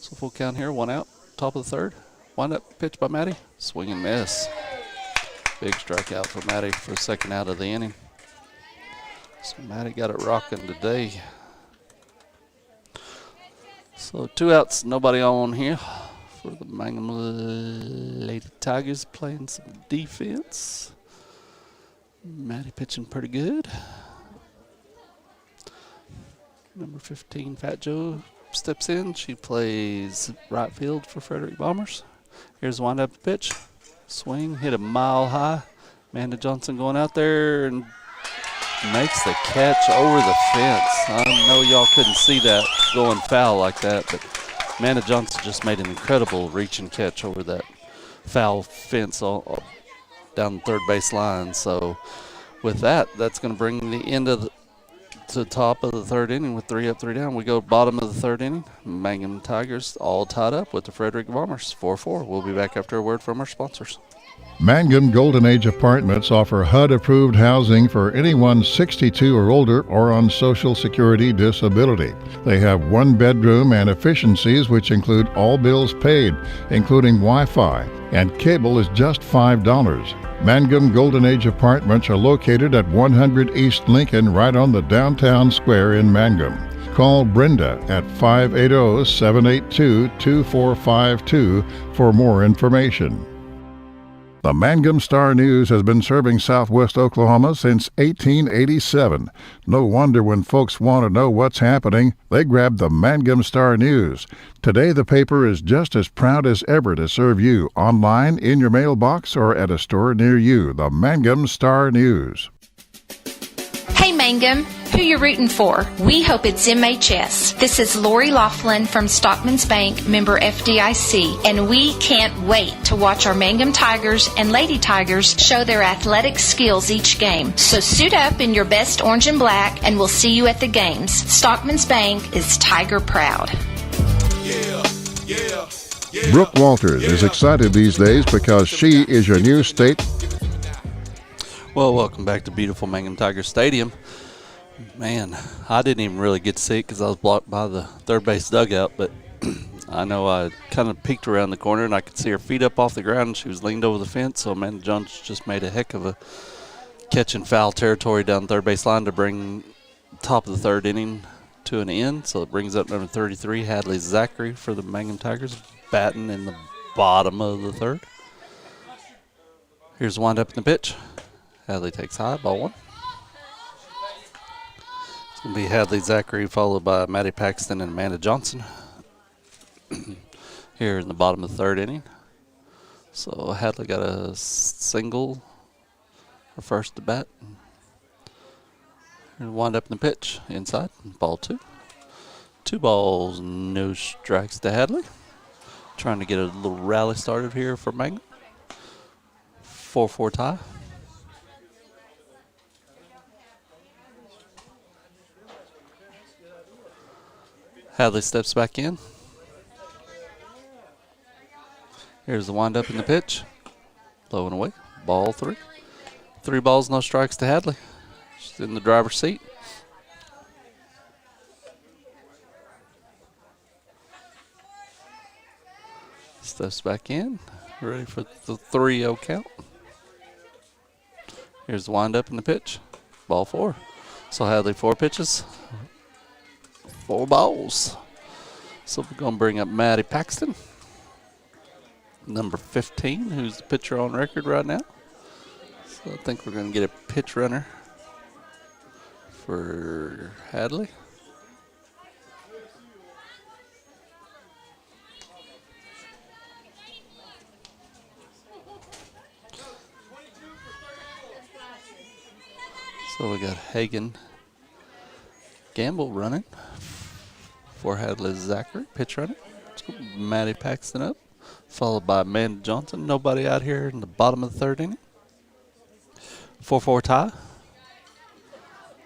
So full count here, 1 out, top of the third. Wind up pitch by Maddie, swing and miss. Big strikeout for Maddie for the second out of the inning. So Maddie got it rocking today. So 2 outs, nobody on here for the Mangum Lady Tigers playing some defense. Maddie pitching pretty good. Number 15, Fat Joe, steps in. She plays right field for Frederick Bombers. Here's the wind-up pitch. Swing, hit a mile high. Amanda Johnson going out there and makes the catch over the fence. I know y'all couldn't see that going foul like that, but Amanda Johnson just made an incredible reach and catch over that foul fence down the third base line. So with that, that's going to bring the end of the top of the third inning with 3 up, 3 down. We go bottom of the third inning. Mangum Tigers all tied up with the Frederick Bombers, 4-4. We'll be back after a word from our sponsors. Mangum Golden Age Apartments offer HUD-approved housing for anyone 62 or older or on Social Security disability. They have 1 bedroom and efficiencies which include all bills paid, including Wi-Fi, and cable is just $5. Mangum Golden Age Apartments are located at 100 East Lincoln, right on the downtown square in Mangum. Call Brenda at 580-782-2452 for more information. The Mangum Star News has been serving southwest Oklahoma since 1887. No wonder when folks want to know what's happening, they grab the Mangum Star News. Today, the paper is just as proud as ever to serve you online, in your mailbox, or at a store near you. The Mangum Star News. Hey Mangum, who you rooting for? We hope it's MHS. This is Lori Laughlin from Stockman's Bank, member FDIC, and we can't wait to watch our Mangum Tigers and Lady Tigers show their athletic skills each game. So suit up in your best orange and black, and we'll see you at the games. Stockman's Bank is Tiger proud. Brooke Walters is excited these days because she is your new state. Well, welcome back to beautiful Mangum Tiger Stadium. Man, I didn't even really get to see it because I was blocked by the third base dugout, but I know I kind of peeked around the corner and I could see her feet up off the ground and she was leaned over the fence, so Amanda Jones just made a heck of a catch in foul territory down the third base line to bring top of the third inning to an end. So it brings up number 33, Hadley Zachary, for the Mangum Tigers, batting in the bottom of the third. Here's the wind up in the pitch. Hadley takes high, ball one. It's going to be Hadley Zachary followed by Maddie Paxton and Amanda Johnson here in the bottom of the third inning. So Hadley got a single, her first at bat. And wind up in the pitch, inside, ball two. 2 balls, no strikes to Hadley. Trying to get a little rally started here for Mangum. 4-4 tie. Hadley steps back in. Here's the windup in the pitch. Low and away. Ball 3. 3 balls, no strikes to Hadley. She's in the driver's seat. Steps back in. Ready for the 3-0 count. Here's the windup in the pitch. Ball 4. So Hadley 4 pitches. 4 balls. So we're going to bring up Maddie Paxton, number 15, who's the pitcher on record right now. So I think we're going to get a pitch runner for Hadley. So we got Hagan Gamble running for Hadley Zachary, pitch running. Maddie Paxton up, followed by Amanda Johnson. Nobody out here in the bottom of the third inning. 4-4 tie.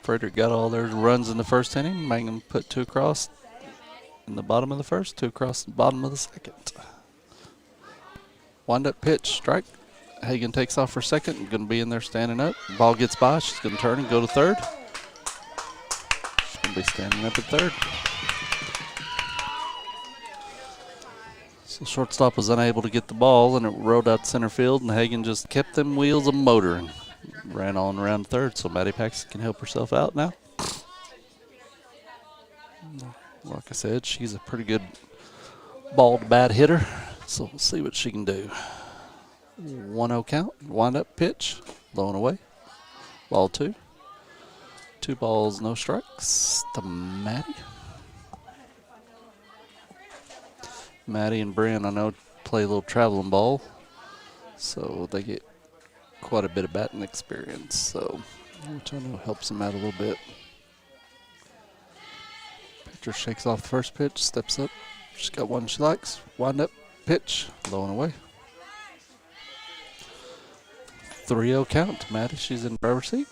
Frederick got all their runs in the first inning. Mangum put 2 across in the bottom of the first, 2 across the bottom of the second. Wind up pitch, strike. Hagan takes off for second. Going to be in there standing up. Ball gets by. She's going to turn and go to third. She's going to be standing up at third. So shortstop was unable to get the ball, and it rolled out center field, and Hagan just kept them wheels a motoring. Ran on around third, so Maddie Paxton can help herself out now. Like I said, she's a pretty good ball to bat hitter, so we'll see what she can do. 1-0 count, wind up pitch, low and away. Ball 2. 2 balls, no strikes to Maddie. Maddie and Bryn, I know, play a little traveling ball, so they get quite a bit of batting experience, so which I know helps them out a little bit. Pitcher shakes off the first pitch, steps up. She's got one she likes. Wind up, pitch, low and away. 3-0 count to Maddie. She's in the driver's seat.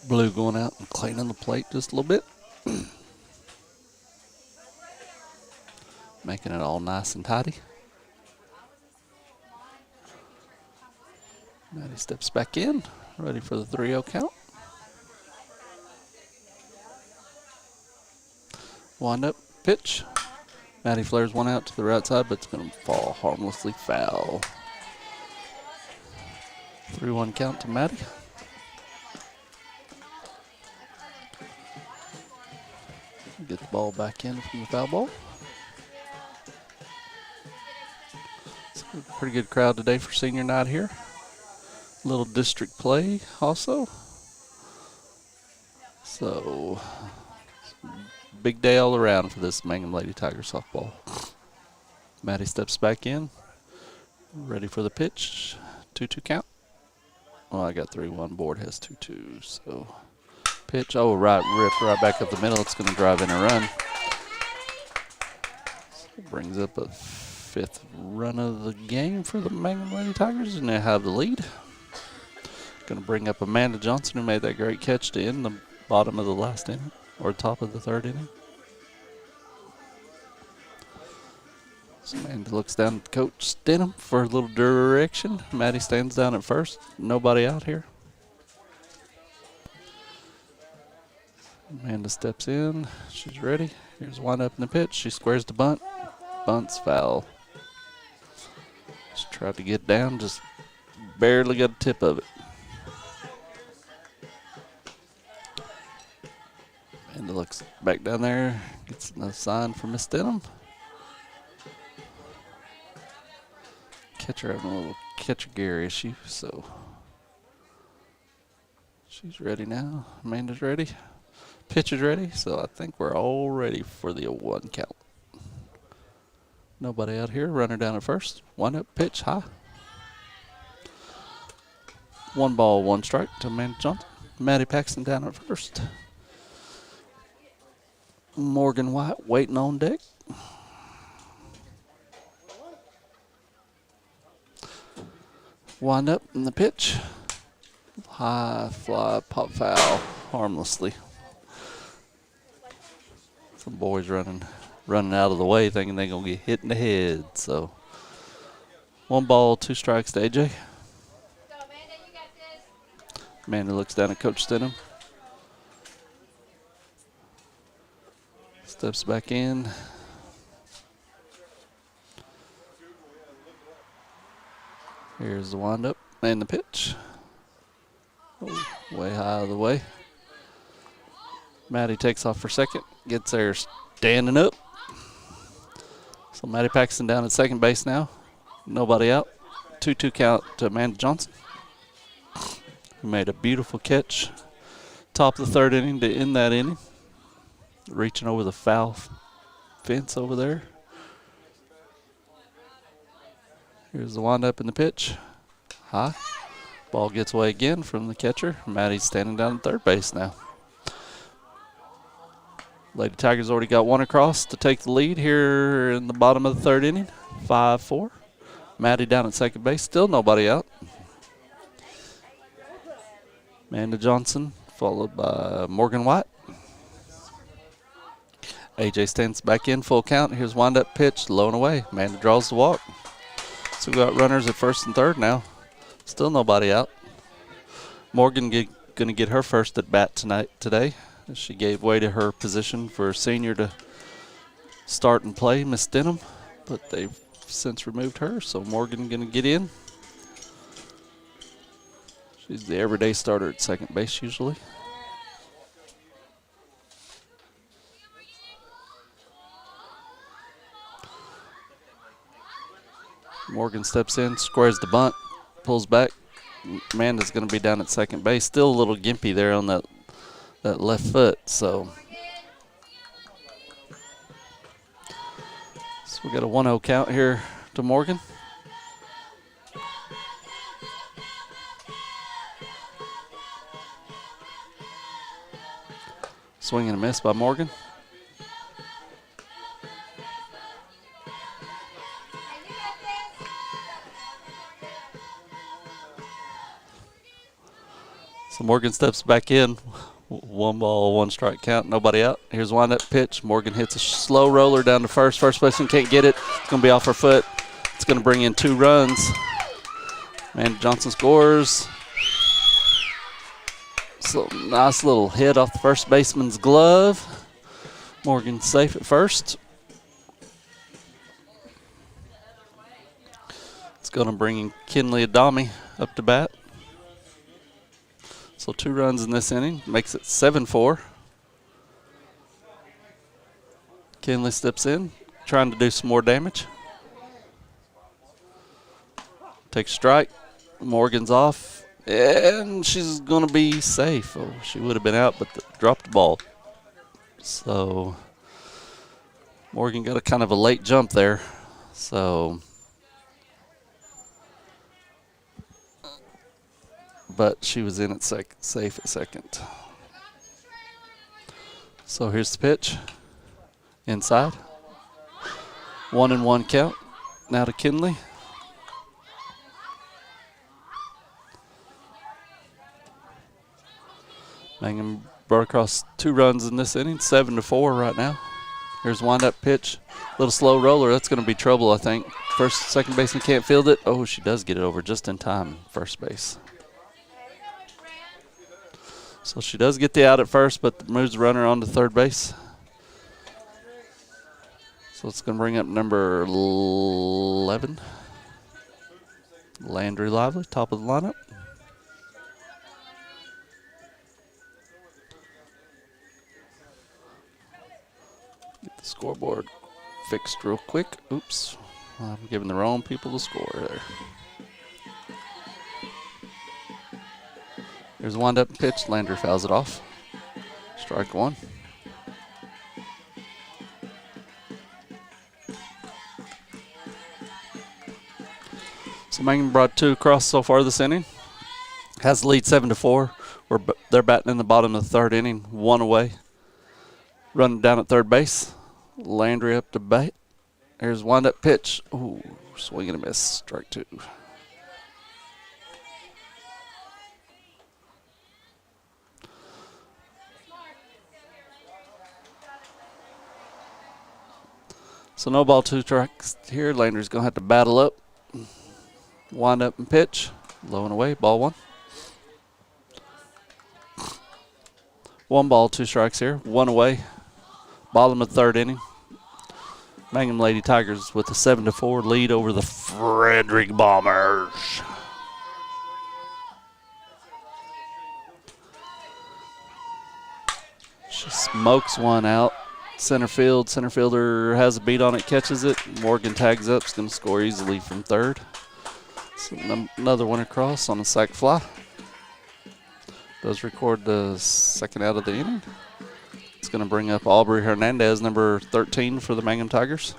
Blue going out and cleaning the plate just a little bit. Making it all nice and tidy. Maddie steps back in, ready for the 3-0 count. Wind up, pitch, Maddie flares one out to the right side, but it's going to fall harmlessly foul. 3-1 count to Maddie. Get the ball back in from the foul ball. It's a pretty good crowd today for senior night here. Little district play also. So, big day all around for this Mangum Lady Tiger softball. Maddie steps back in. Ready for the pitch. 2-2 count. Well, I got 3-1. Board has 2-2. So, pitch. Oh, ripped right back up the middle. It's going to drive in a run. So brings up a 5th run of the game for the Mangum Lady Tigers, and they have the lead. Going to bring up Amanda Johnson, who made that great catch to end the bottom of the last inning, or top of the 3rd inning. So Amanda looks down at Coach Stenham for a little direction. Maddie stands down at first. Nobody out here. Amanda steps in. She's ready. Here's one up in the pitch. She squares the bunt. Bunt's foul. She tried to get down, just barely got a tip of it. Amanda looks back down there, gets a sign from Miss Stenham. Catcher having a little catcher gear issue, so she's ready now. Amanda's ready. Pitcher's ready, so I think we're all ready for the 1 count. Nobody out here. Runner down at first. 1 up, pitch high. 1 ball, 1 strike to Amanda Johnson. Maddie Paxton down at first. Morgan White waiting on deck. Wind up in the pitch. High fly, pop foul, harmlessly. Some boys running out of the way thinking they're going to get hit in the head. So 1 ball, 2 strikes to AJ. Amanda looks down at Coach Stenham. Steps back in. Here's the windup and the pitch. Oh, way high out of the way. Maddie takes off for second. Gets there standing up. So Maddie Paxton down at second base now. Nobody out. 2-2 count to Amanda Johnson, who made a beautiful catch. Top of the 3rd inning to end that inning. Reaching over the foul fence over there. Here's the windup in the pitch. High. Ball gets away again from the catcher. Maddie's standing down at 3rd base now. Lady Tigers already got 1 across to take the lead here in the bottom of the 3rd inning. 5-4. Maddie down at second base. Still nobody out. Amanda Johnson followed by Morgan White. AJ stands back in, full count. Here's wind-up pitch, low and away. Amanda draws the walk. So we got runners at 1st and 3rd now. Still nobody out. Morgan going to get her first at bat today. She gave way to her position for a senior to start and play, Miss Stenham, but they've since removed her, so Morgan going to get in. She's the everyday starter at second base usually. Morgan steps in, squares the bunt, pulls back. Amanda's going to be down at second base. Still a little gimpy there on that left foot. So we got a 1-0 count here to Morgan. Swing and a miss by Morgan. So Morgan steps back in. 1 ball, 1 strike count, nobody out. Here's a wind-up pitch. Morgan hits a slow roller down to first. First baseman can't get it. It's going to be off her foot. It's going to bring in 2 runs. Amanda Johnson scores. So nice little hit off the first baseman's glove. Morgan safe at first. going to bring in Kinley Adami up to bat. So 2 runs in this inning, makes it 7-4. Kinley steps in, trying to do some more damage. Takes strike. Morgan's off, and she's going to be safe. Oh, she would have been out, but dropped the ball. So Morgan got a kind of a late jump there. So, but she was in at safe at second. So here's the pitch. Inside. 1-1 count. Now to Kinley. Mangum brought across 2 runs in this inning, 7-4 right now. Here's wind-up pitch. Little slow roller. That's going to be trouble, I think. Second baseman can't field it. Oh, she does get it over just in time, first base. So she does get the out at first, but moves the runner on to third base. So it's going to bring up number 11. Landry Lively, top of the lineup. Get the scoreboard fixed real quick. Oops, I'm giving the wrong people the score there. Here's a wind-up pitch. Landry fouls it off. Strike 1. So Mangum brought 2 across so far this inning. Has the lead 7-4. They're batting in the bottom of the 3rd inning, 1 away. Running down at third base. Landry up to bat. Here's wind-up pitch. Ooh, swing and a miss. Strike 2. So no ball, 2 strikes here. Landry's going to have to battle up. Wind up and pitch. Low and away. Ball 1. 1 ball, 2 strikes here. 1 away. Bottom of the 3rd inning. Mangum Lady Tigers with a 7-4 lead over the Frederick Bombers. She smokes one out. Center field. Center fielder has a beat on it, catches it. Morgan tags up. Is going to score easily from third. So another one across on a sac fly. Does record the second out of the inning. It's going to bring up Aubrey Hernandez, number 13 for the Mangum Tigers.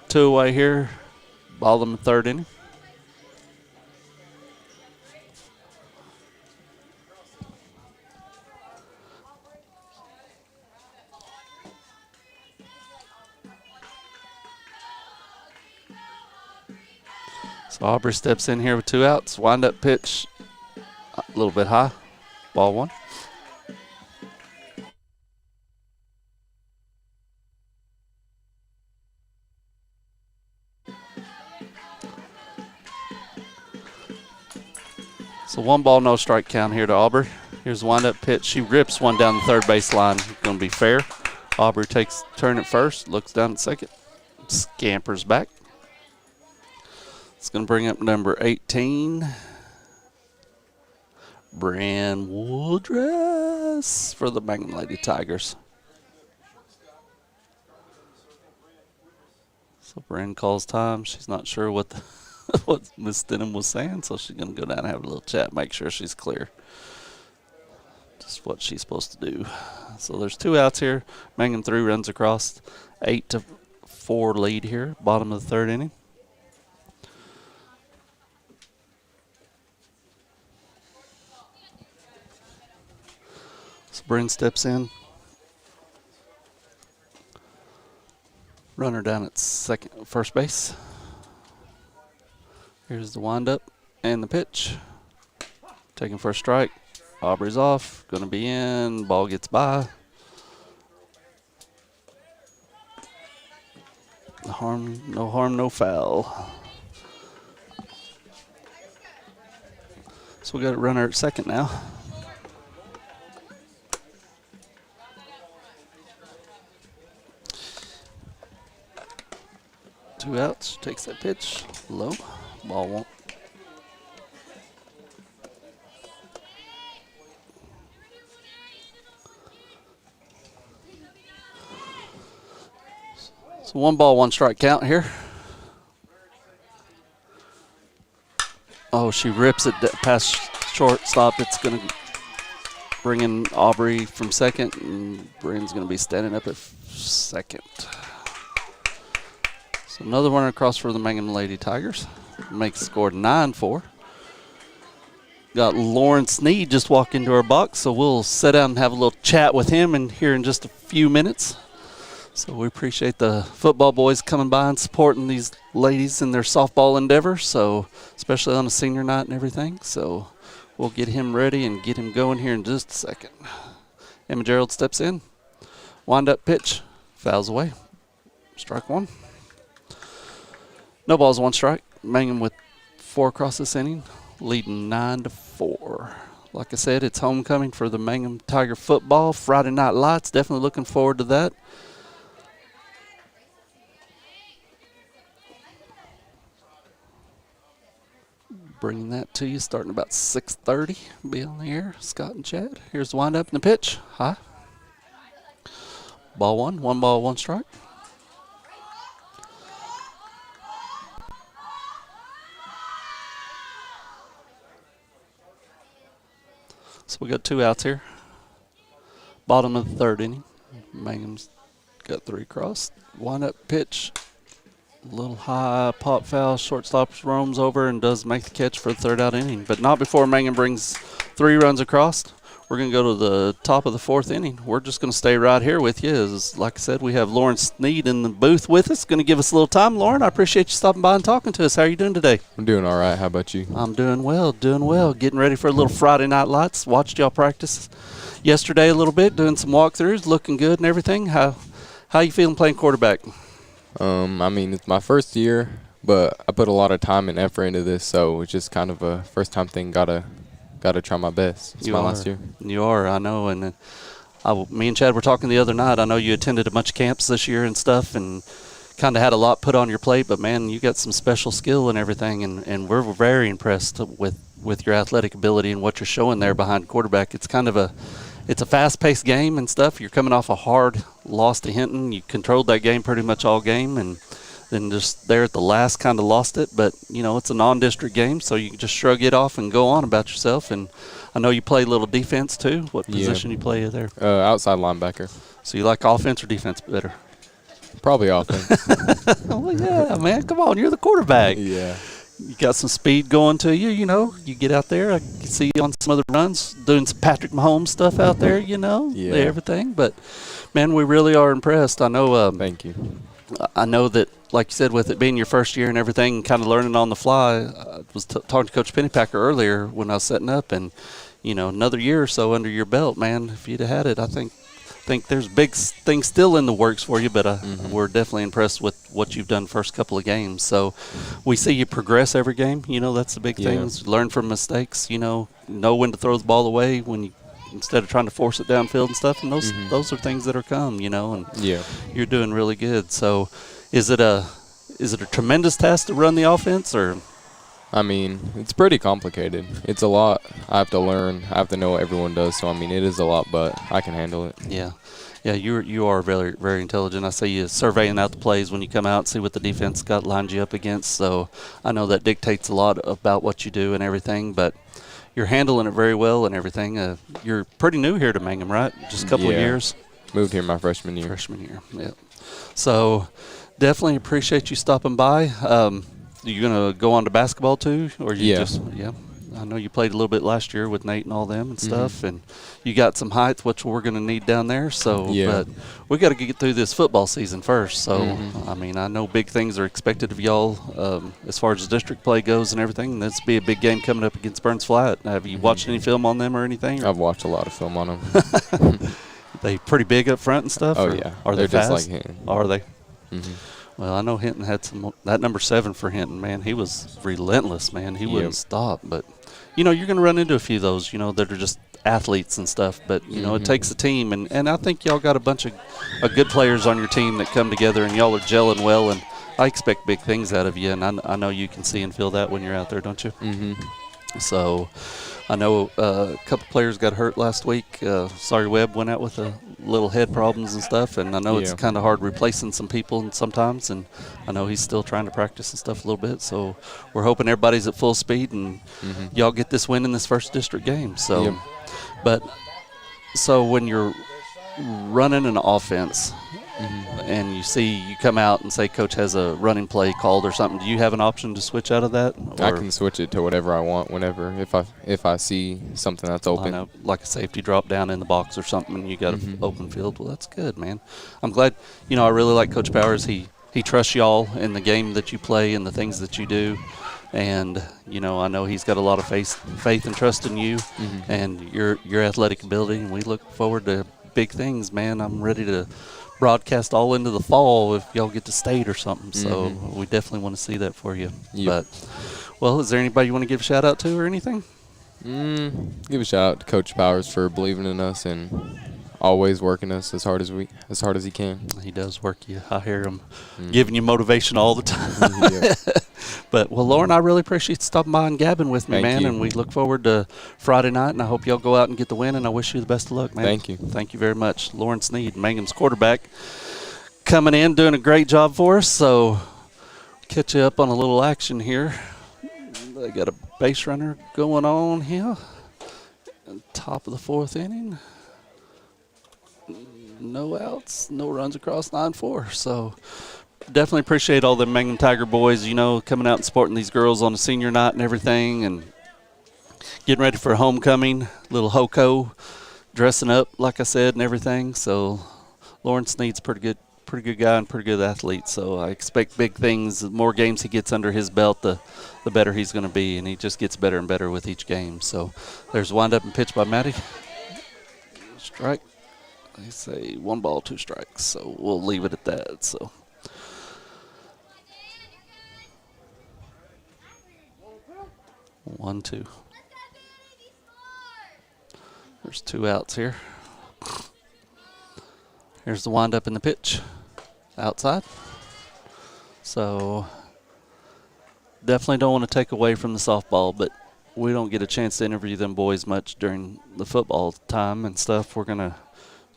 2 away here. Bottom of 3rd inning. So Aubrey steps in here with 2 outs. Wind-up pitch a little bit high. Ball 1. So 1 ball, no strike count here to Aubrey. Here's the wind-up pitch. She rips one down the third base line. Going to be fair. Aubrey takes turn at first, looks down at second, scampers back. It's going to bring up number 18, Bran Woodress for the Mangum Lady Tigers. So Bran calls time. She's not sure what what Miss Denham was saying, so she's going to go down and have a little chat, make sure she's clear. Just what she's supposed to do. So there's 2 outs here. Mangum 3 runs across. 8-4 lead here, bottom of the 3rd inning. So Bryn steps in. Runner down at first base. Here's the windup and the pitch. Taking first strike. Aubrey's off. Going to be in. Ball gets by. No harm, no foul. So we got a runner at second now. Two outs. Takes that pitch. Low. Ball won't. So 1 ball, 1 strike count here. Oh, she rips it past shortstop. It's going to bring in Aubrey from second, and Bryn's going to be standing up at second. So another runner across for the Mangum Lady Tigers. Makes the score 9-4. Got Lauren Sneed just walk into our box, so we'll sit down and have a little chat with him here in just a few minutes. So we appreciate the football boys coming by and supporting these ladies in their softball endeavor, so especially on a senior night and everything. So we'll get him ready and get him going here in just a second. Emma Gerald steps in. Wind up pitch. Fouls away. Strike 1. No balls, 1 strike. Mangum with 4 across this inning, leading 9-4. Like I said, it's homecoming for the Mangum Tiger football. Friday Night Lights, definitely looking forward to that. Bringing that to you starting about 6:30. Be on the air, Scott and Chad. Here's the windup and the pitch. High. Ball 1. 1 ball, 1 strike. So we got 2 outs here. Bottom of the 3rd inning. Mangum's got 3 across. Windup pitch. Little high pop foul. Shortstop roams over and does make the catch for the 3rd out inning, but not before Mangum brings 3 runs across. We're going to go to the top of the 4th inning. We're just going to stay right here with you. Like I said, we have Lauren Sneed in the booth with us. Going to give us a little time. Lauren, I appreciate you stopping by and talking to us. How are you doing today? I'm doing all right. How about you? I'm doing well, Getting ready for a little Friday Night Lights. Watched y'all practice yesterday a little bit, doing some walkthroughs, looking good and everything. How you feeling playing quarterback? I mean, it's my first year, but I put a lot of time and effort into this, so it's just kind of a first-time thing. Gotta try my best. It's my last year. You are, I know. And me and Chad were talking the other night. I know you attended a bunch of camps this year and stuff, and kind of had a lot put on your plate. But man, you got some special skill and everything, and we're very impressed with your athletic ability and what you're showing there behind quarterback. It's kind of it's a fast-paced game and stuff. You're coming off a hard loss to Hinton. You controlled that game pretty much all game, and then just there at the last kind of lost it. But, it's a non-district game, so you can just shrug it off and go on about yourself. And I know you play a little defense too. What position you play there? Outside linebacker. So you like offense or defense better? Probably offense. Well, yeah, man. Come on. You're the quarterback. Yeah. You got some speed going to you, You get out there. I can see you on some other runs doing some Patrick Mahomes stuff out there, Yeah. Everything. But, man, we really are impressed. I know. Thank you. I know that, like you said, with it being your first year and everything, kind of learning on the fly. I was talking to Coach Pennypacker earlier when I was setting up, and, another year or so under your belt, man, if you'd have had it, I think there's big things still in the works for you, but we're definitely impressed with what you've done first couple of games. So we see you progress every game. That's the big thing. Learn from mistakes, know when to throw the ball away instead of trying to force it downfield and stuff. And those are things that are come, and you're doing really good. So is it a tremendous task to run the offense, or? I mean, it's pretty complicated. It's a lot. I have to learn. I have to know what everyone does. So, I mean, it is a lot, but I can handle it. Yeah. Yeah, you are very, very intelligent. I see you surveying out the plays when you come out and see what the defense got lined you up against. So I know that dictates a lot about what you do and everything, but you're handling it very well and everything. You're pretty new here to Mangum, right? Just a couple of years? Moved here my freshman year. Yeah. So definitely appreciate you stopping by. You going to go on to basketball too? Or I know you played a little bit last year with Nate and all them and stuff, and you got some height, which we're going to need down there. So, but we got to get through this football season first. So, I mean, I know big things are expected of y'all as far as district play goes and everything. This will be a big game coming up against Burns Flat. Have you watched any film on them or anything? I've watched a lot of film on them. They pretty big up front and stuff? Oh, yeah. Are they fast? Just like Hinton. Are they? Well, I know Hinton had that number 7 for Hinton, man. He was relentless, man. He wouldn't stop. But, you're going to run into a few of those, that are just athletes and stuff. But, it takes a team. And I think y'all got a bunch of good players on your team that come together, and y'all are gelling well. And I expect big things out of you, and I know you can see and feel that when you're out there, don't you? Mm-hmm. So I know a couple players got hurt last week. Sorry Webb went out with a little head problems and stuff, and I know it's kind of hard replacing some people sometimes, and I know he's still trying to practice and stuff a little bit. So we're hoping everybody's at full speed and y'all get this win in this first district game. So, but so when you're running an offense and you come out and say coach has a running play called or something, do you have an option to switch out of that? I can switch it to whatever I want whenever, if I see something that's open. Line up, like a safety drop down in the box or something, and you got an open field. Well, that's good, man. I'm glad. I really like Coach Powers. He trusts y'all in the game that you play and the things that you do. And, I know he's got a lot of faith and trust in you and your athletic ability, and we look forward to big things, man. I'm ready to broadcast all into the fall if y'all get to state or something. So we definitely want to see that for you. But, well, is there anybody you want to give a shout out to or anything? Give a shout out to Coach Powers for believing in us and always working us as hard as he can. He does work you. I hear him giving you motivation all the time. But, well, Lauren, I really appreciate you stopping by and gabbing with me, man. And we look forward to Friday night, and I hope y'all go out and get the win, and I wish you the best of luck, man. Thank you. Thank you very much. Lauren Sneed, Mangum's quarterback, coming in, doing a great job for us. So catch you up on a little action here. They got a base runner going on here. Top of the fourth inning. No outs, no runs across 9-4. So definitely appreciate all the Mangum Tiger boys, coming out and supporting these girls on the senior night and everything, and getting ready for homecoming. Little Hoko dressing up, like I said, and everything. So Lauren Sneed's pretty good guy and pretty good athlete. So I expect big things. The more games he gets under his belt, the better he's going to be, and he just gets better and better with each game. So there's wind up and pitch by Maddie. Strike. They say 1 ball, 2 strikes, so we'll leave it at that. So 1-2. There's 2 outs here. Here's the wind up in the pitch outside. So definitely don't want to take away from the softball, but we don't get a chance to interview them boys much during the football time and stuff. We're going to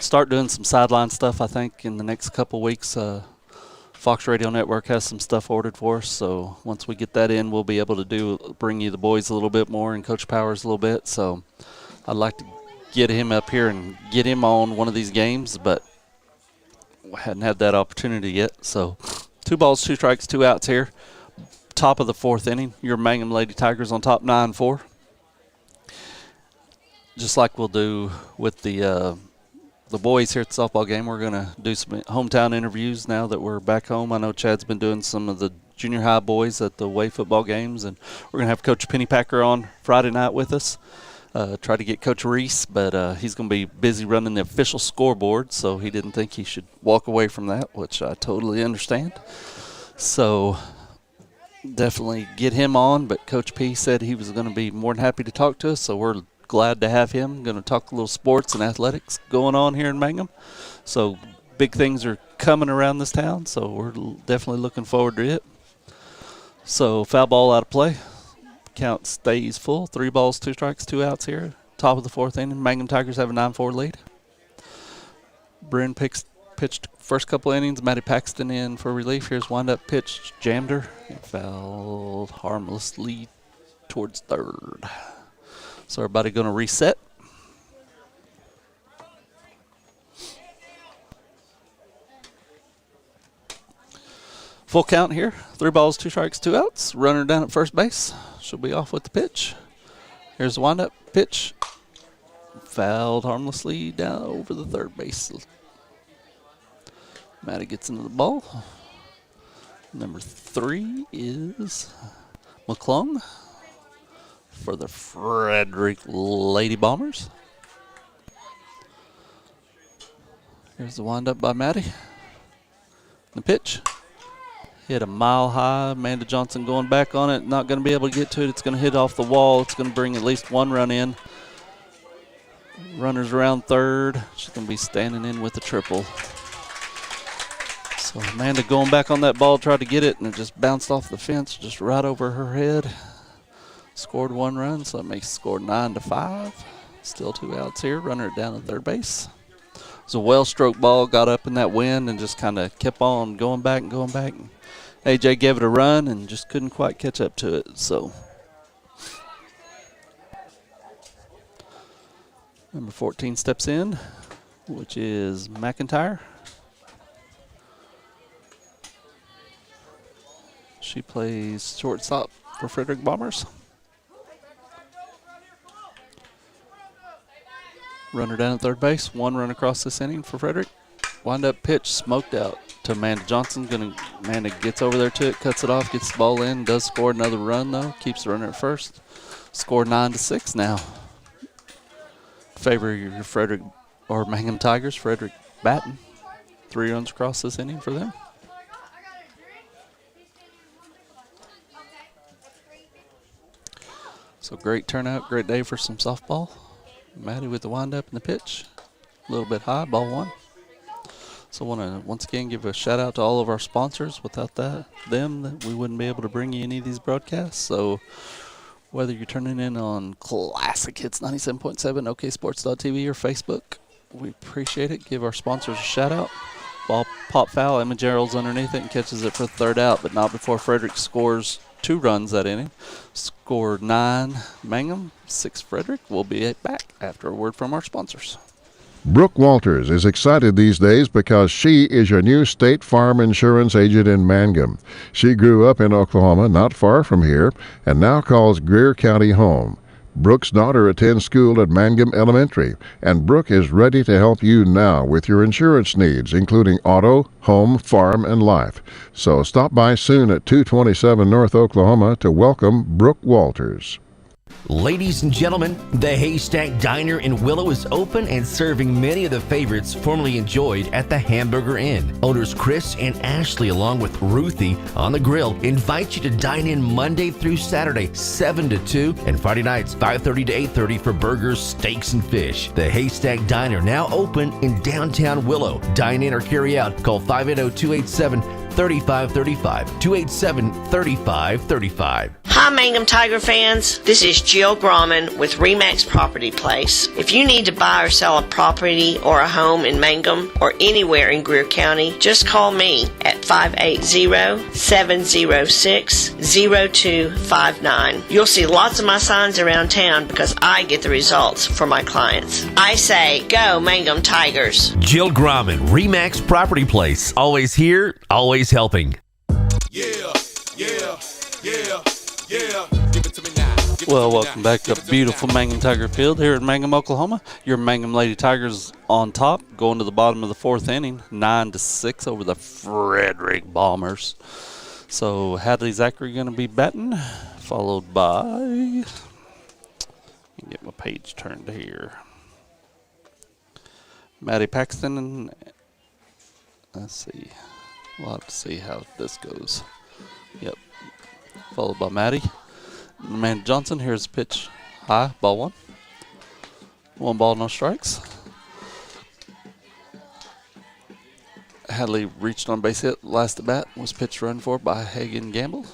start doing some sideline stuff, I think, in the next couple weeks. Fox Radio Network has some stuff ordered for us, so once we get that in, we'll be able to bring you the boys a little bit more and Coach Powers a little bit. So I'd like to get him up here and get him on one of these games, but hadn't had that opportunity yet. So 2 balls, 2 strikes, 2 outs here. Top of the 4th inning. Your Mangum Lady Tigers on top 9-4. Just like we'll do with the boys here at the softball game, we're going to do some hometown interviews now that we're back home. I know Chad's been doing some of the junior high boys at the Way football games, and we're going to have Coach Pennypacker on Friday night with us. Try to get Coach Reese, but he's going to be busy running the official scoreboard, so he didn't think he should walk away from that, which I totally understand. So definitely get him on, but Coach P said he was going to be more than happy to talk to us, so we're glad to have him. Going to talk a little sports and athletics going on here in Mangum. So big things are coming around this town, so we're definitely looking forward to it. So foul ball out of play. Count stays full. 3 balls, 2 strikes, 2 outs here. Top of the 4th inning. Mangum Tigers have a 9-4 lead. Bryn pitched first couple innings. Maddie Paxton in for relief. Here's wind-up pitch. Jammed her. Fouled harmlessly towards third. So everybody going to reset. Full count here. 3 balls, 2 strikes, 2 outs. Runner down at first base. She'll be off with the pitch. Here's the wind-up pitch. Fouled harmlessly down over the third base. Maddie gets into the ball. Number 3 is McClung for the Frederick Lady Bombers. Here's the wind-up by Maddie. The pitch. Hit a mile high. Amanda Johnson going back on it. Not going to be able to get to it. It's going to hit off the wall. It's going to bring at least 1 run in. Runners around third. She's going to be standing in with the triple. So Amanda going back on that ball, tried to get it, and it just bounced off the fence, just right over her head. Scored 1 run, so that makes the score 9-5. Still 2 outs here. Runner it down at third base. It was a well-stroked ball, got up in that wind and just kind of kept on going back and going back. And AJ gave it a run and just couldn't quite catch up to it. So number 14 steps in, which is McIntyre. She plays shortstop for Frederick Bombers. Runner down at third base. 1 run across this inning for Frederick. Wind up pitch smoked out to Amanda Johnson. Amanda gets over there to it, cuts it off, gets the ball in, does score another run though. Keeps the runner at first. Score 9-6 now. Favor your Frederick or Mangum Tigers. Frederick batting. 3 runs across this inning for them. So great turnout, great day for some softball. Maddie with the windup and the pitch. A little bit high, ball 1. So I want to once again give a shout out to all of our sponsors. Without them, we wouldn't be able to bring you any of these broadcasts. So whether you're turning in on Classic Hits 97.7, OKSports.tv, or Facebook, we appreciate it. Give our sponsors a shout out. Ball pop foul. Emma Gerald's underneath it and catches it for the 3rd out, but not before Frederick scores 2 runs that inning. Scored 9 Mangum, 6 Frederick. We'll be back after a word from our sponsors. Brooke Walters is excited these days because she is your new State Farm Insurance agent in Mangum. She grew up in Oklahoma, not far from here, and now calls Greer County home. Brooke's daughter attends school at Mangum Elementary, and Brooke is ready to help you now with your insurance needs, including auto, home, farm, and life. So stop by soon at 227 North Oklahoma to welcome Brooke Walters. Ladies and gentlemen, the Haystack Diner in Willow is open and serving many of the favorites formerly enjoyed at the Hamburger Inn. Owners Chris and Ashley, along with Ruthie on the grill, invite you to dine in Monday through Saturday, 7 to 2, and Friday nights, 5:30 to 8:30 for burgers, steaks, and fish. The Haystack Diner now open in downtown Willow. Dine in or carry out. Call 580-287-3535, 287-3535. Hi, Mangum Tiger fans. This is Jill Grauman with RE/MAX Property Place. If you need to buy or sell a property or a home in Mangum or anywhere in Greer County, just call me at 580-706-0259. You'll see lots of my signs around town because I get the results for my clients. I say, go Mangum Tigers. Jill Grauman, RE/MAX Property Place. Always here, always helping. Yeah. Give it to me now. Well, welcome back to beautiful Mangum Tiger Field here in Mangum, Oklahoma. Your Mangum Lady Tigers on top, going to the bottom of the 4th inning, 9-6 over the Frederick Bombers. So Hadley Zachary going to be batting, followed by, let me get my page turned here, Maddie Paxton, and let's see, we'll have to see how this goes. Yep, followed by Maddie. Amanda Johnson, here's the pitch. High, ball 1. 1 ball, no strikes. Hadley reached on base hit. Last at bat was pitch run for by Hagan Gamble.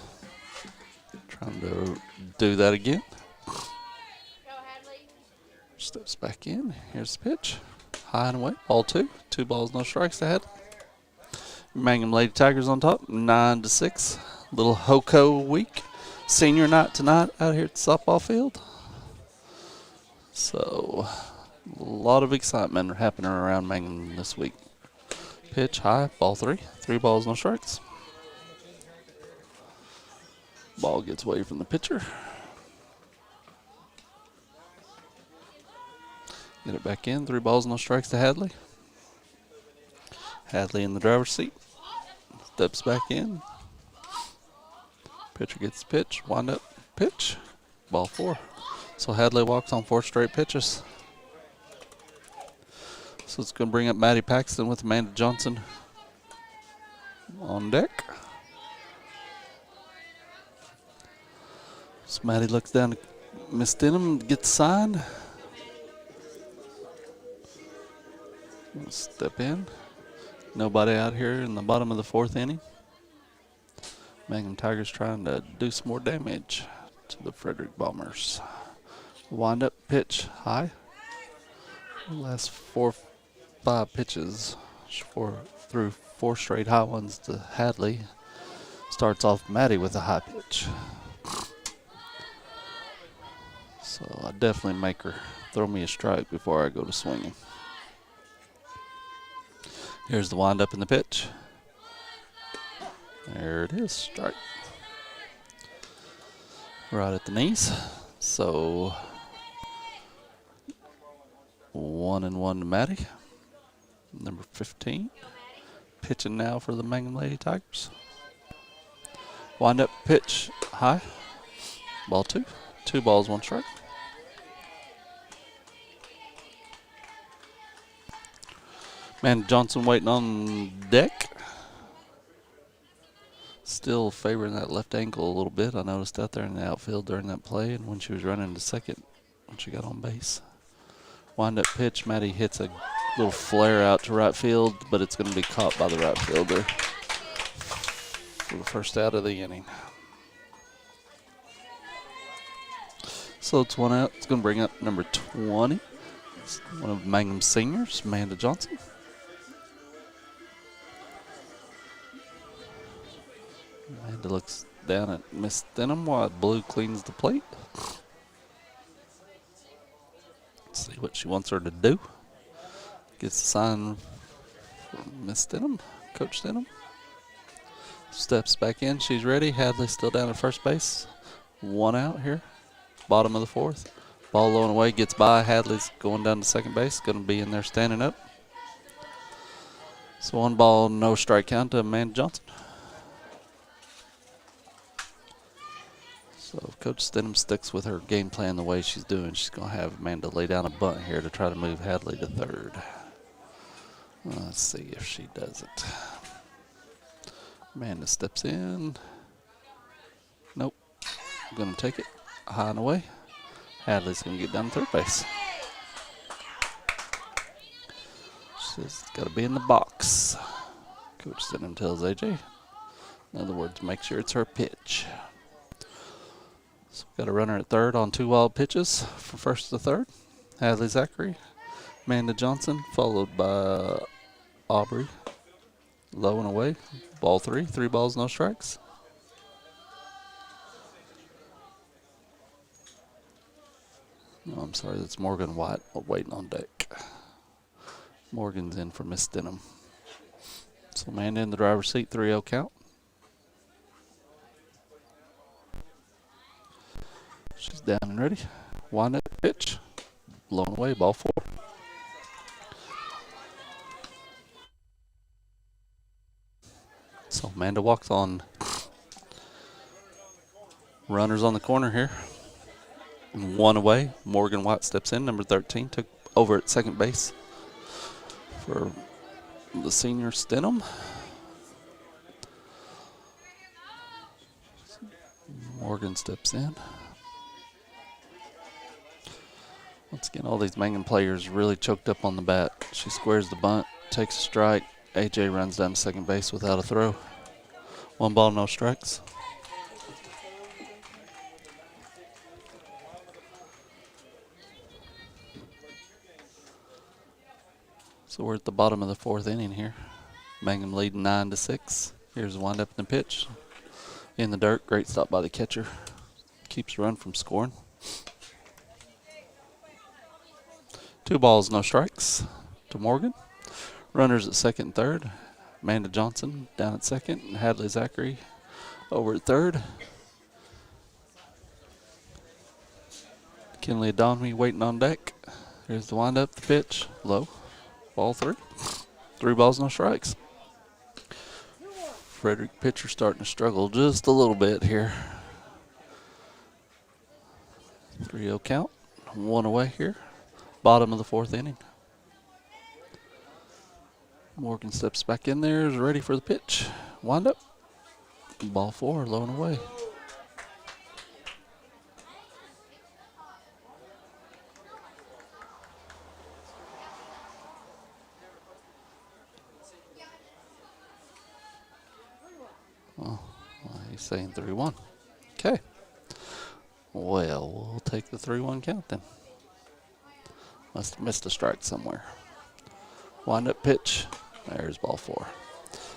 Trying to do that again. Steps back in. Here's the pitch. High and away. Ball 2. 2 balls, no strikes to Hadley. Mangum Lady Tigers on top, 9-6. Little Hoko week. Senior night tonight out here at the softball field. So, a lot of excitement happening around Mangum this week. Pitch high, ball 3. 3 balls, no strikes. Ball gets away from the pitcher. Get it back in. 3 balls, no strikes to Hadley. Hadley in the driver's seat. Steps back in. Pitcher gets the pitch, wind up, pitch, ball 4. So Hadley walks on 4 straight pitches. So it's going to bring up Maddie Paxton with Amanda Johnson on deck. So Maddie looks down to Miss Denham, gets signed. Step in. Nobody out here in the bottom of the 4th inning. Mangum Tigers trying to do some more damage to the Frederick Bombers. Wind up pitch high. Last 4-5 pitches through 4 straight high ones to Hadley. Starts off Maddie with a high pitch. So I definitely make her throw me a strike before I go to swinging. Here's the wind up in the pitch. There it is, strike. Right at the knees. So 1-1 to Maddie. Number 15. Pitching now for the Mangum Lady Tigers. Wind up pitch high. Ball 2. 2 balls, 1 strike. Man, Johnson waiting on deck. Still favoring that left ankle a little bit. I noticed out there in the outfield during that play, and when she was running to second, when she got on base. Wind up pitch, Maddie hits a little flare out to right field, but it's going to be caught by the right fielder for the first out of the inning. So it's 1 out. It's going to bring up number 20. It's one of Mangum's seniors, Amanda Johnson. Amanda looks down at Miss Denham while Blue cleans the plate. Let's see what she wants her to do. Gets the sign from Miss Denham, Coach Denham. Steps back in. She's ready. Hadley still down at first base. 1 out here. Bottom of the 4th. Ball low and away. Gets by. Hadley's going down to second base. Going to be in there standing up. So 1 ball, no strike count to Amanda Johnson. So if Coach Stenham sticks with her game plan the way she's doing, she's going to have Amanda lay down a bunt here to try to move Hadley to third. Let's see if she does it. Amanda steps in. Nope. Going to take it high and away. Hadley's going to get down to third base. She's got to be in the box. Coach Stenham tells AJ. In other words, make sure it's her pitch. So we've got a runner at third on 2 wild pitches from first to third. Hadley Zachary, Amanda Johnson, followed by Aubrey. Low and away. Ball 3. 3 balls, no strikes. No, I'm sorry, that's Morgan White waiting on deck. Morgan's in for Miss Denham. So Amanda in the driver's seat, 3-0 count. She's down and ready. Wind up pitch. Blown away, ball 4. So Amanda walks on. Runners on the corner here. 1 away. Morgan White steps in. Number 13 took over at second base for the senior Stenham. Morgan steps in. Once again, all these Mangum players really choked up on the bat. She squares the bunt, takes a strike. AJ runs down to second base without a throw. 1 ball, no strikes. So we're at the bottom of the 4th inning here. Mangum leading 9-6. Here's a wind up in the pitch. In the dirt, great stop by the catcher. Keeps the run from scoring. 2 balls, no strikes to Morgan. Runners at second and third. Amanda Johnson down at second. And Hadley Zachary over at third. Kinley Adonmi waiting on deck. Here's the wind up, the pitch. Low. Ball 3. 3 balls, no strikes. Frederick pitcher starting to struggle just a little bit here. 3-0 count. 1 away here. Bottom of the 4th inning. Morgan steps back in there, is ready for the pitch. Wind up. Ball 4, low and away. He's saying 3-1. Okay. Well, we'll take the 3-1 count then. Must have missed a strike somewhere. Wind up pitch. There's ball 4.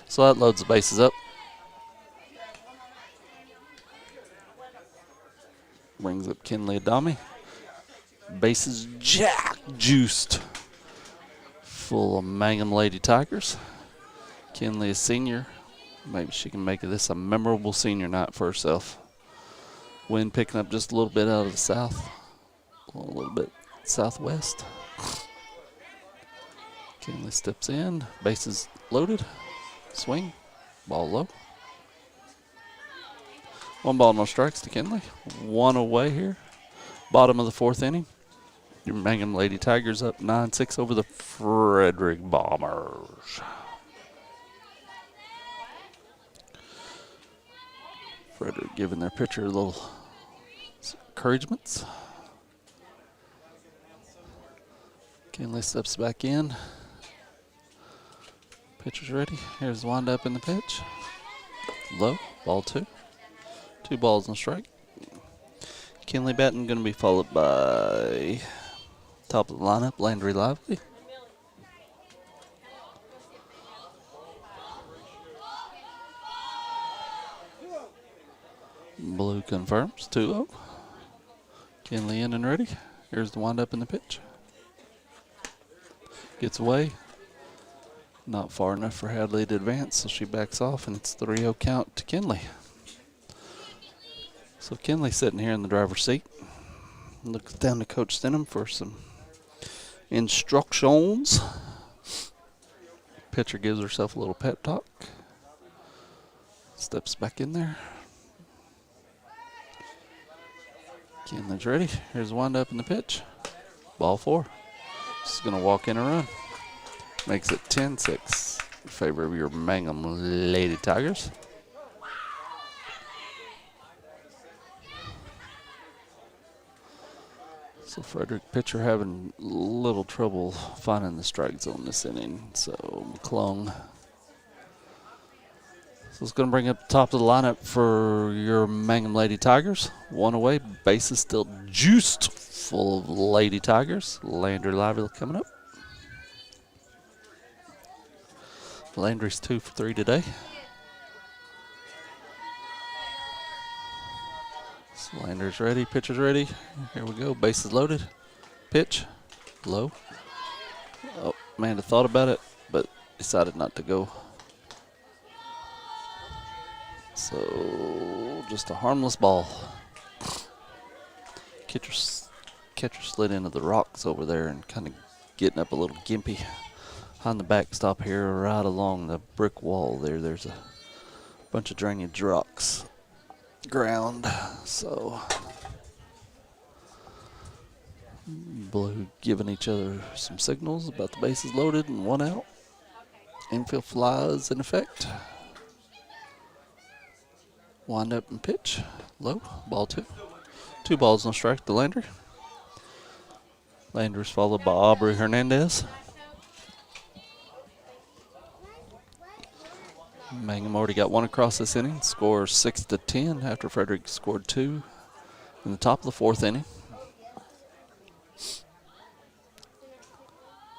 So that loads the bases up. Brings up Kinley Adami. Bases juiced. Full of Mangum Lady Tigers. Kinley is senior. Maybe she can make this a memorable senior night for herself. Wind picking up just a little bit out of the south. A little bit southwest. Kinley steps in. Bases loaded. Swing. Ball low. 1 ball, no strikes to Kinley. 1 away here. Bottom of the 4th inning. Your Mangum Lady Tigers up 9-6 over the Frederick Bombers. Frederick giving their pitcher a little encouragements. Kinley steps back in. Pitcher's ready. Here's the wind up in the pitch. Low. Ball 2. 2 balls, no strike. Kinley batting going to be followed by top of the lineup, Landry Lively. Blue confirms 2-0. Kinley in and ready. Here's the wind up in the pitch. Gets away. Not far enough for Hadley to advance, so she backs off, and it's 3-0 count to Kinley. So Kinley sitting here in the driver's seat. Looks down to Coach Stenham for some instructions. Pitcher gives herself a little pep talk. Steps back in there. Kinley's ready. Here's the wind up in the pitch. Ball 4. She's going to walk in a run. Makes it 10-6 in favor of your Mangum Lady Tigers. So Frederick pitcher having a little trouble finding the strike zone this inning. So McClung. So it's going to bring up the top of the lineup for your Mangum Lady Tigers. 1 away. Bases still juiced full of Lady Tigers. Landry Lively coming up. Landry's 2 for 3 today. So Landry's ready, pitcher's ready. Here we go, bases loaded. Pitch, low. Oh, Amanda thought about it, but decided not to go. So just a harmless ball. Catcher slid into the rocks over there and kind of getting up a little gimpy. On the backstop here, right along the brick wall there, there's a bunch of drainage rocks ground. So Blue giving each other some signals about the bases loaded and 1 out. Infield flies in effect. Wind up and pitch. Low. Ball 2. 2 balls, no strike to Landry. Landry's followed by Aubrey Hernandez. Mangum already got 1 across this inning. Score 6-10 after Frederick scored 2 in the top of the 4th inning.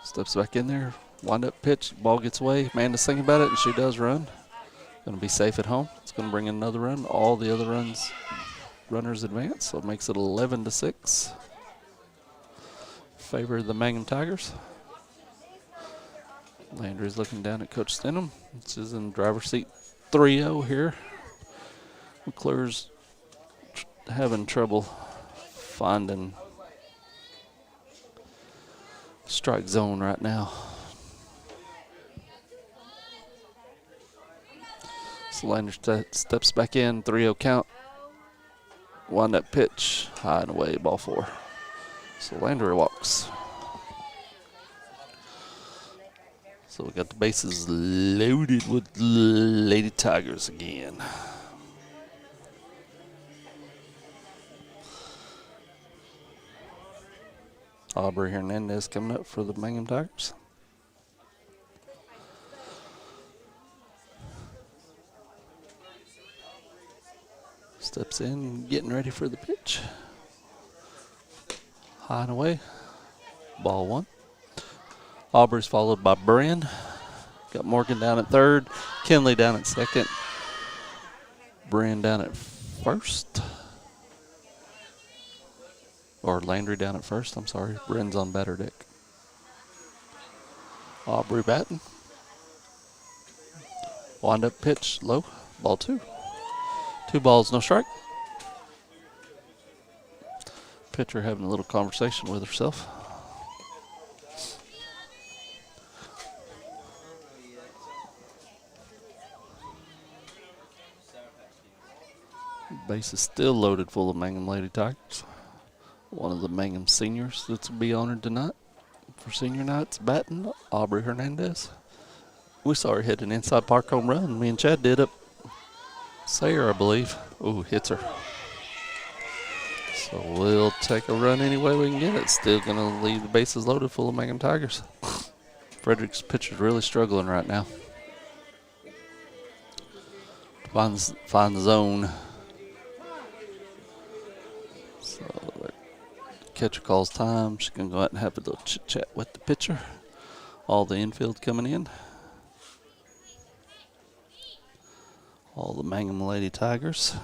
Steps back in there. Wind up pitch. Ball gets away. Amanda's thinking about it, and she does run. Going to be safe at home. It's going to bring in another run. All the other runners advance, so it makes it 11-6. Favor of the Mangum Tigers. Landry's looking down at Coach Stenham. This is in driver's seat 3-0 here. McClure's having trouble finding strike zone right now. So Landry steps back in, 3-0 count. Wind up pitch, high and away, ball 4. So Landry walks. So we got the bases loaded with Lady Tigers again. Aubrey Hernandez coming up for the Mangum Tigers. Steps in, getting ready for the pitch. High and away. Ball 1. Aubrey's followed by Bryn. Got Morgan down at third. Kinley down at second. Bryn down at first. Or Landry down at first, I'm sorry. Bryn's on batter deck. Aubrey batting. Wind up pitch, low. Ball 2. 2 balls, no strike. Pitcher having a little conversation with herself. Base is still loaded full of Mangum Lady Tigers. One of the Mangum seniors that's will be honored tonight for senior nights batting, Aubrey Hernandez. We saw her hit an inside park home run. Me and Chad did up Sayer, I believe. Ooh, hits her. So we'll take a run any way we can get it. Still going to leave the bases loaded full of Mangum Tigers. Frederick's pitcher's really struggling right now. Find the zone. So the catcher calls time. She's going to go out and have a little chit-chat with the pitcher. All the infield coming in. All the Mangum Lady Tigers.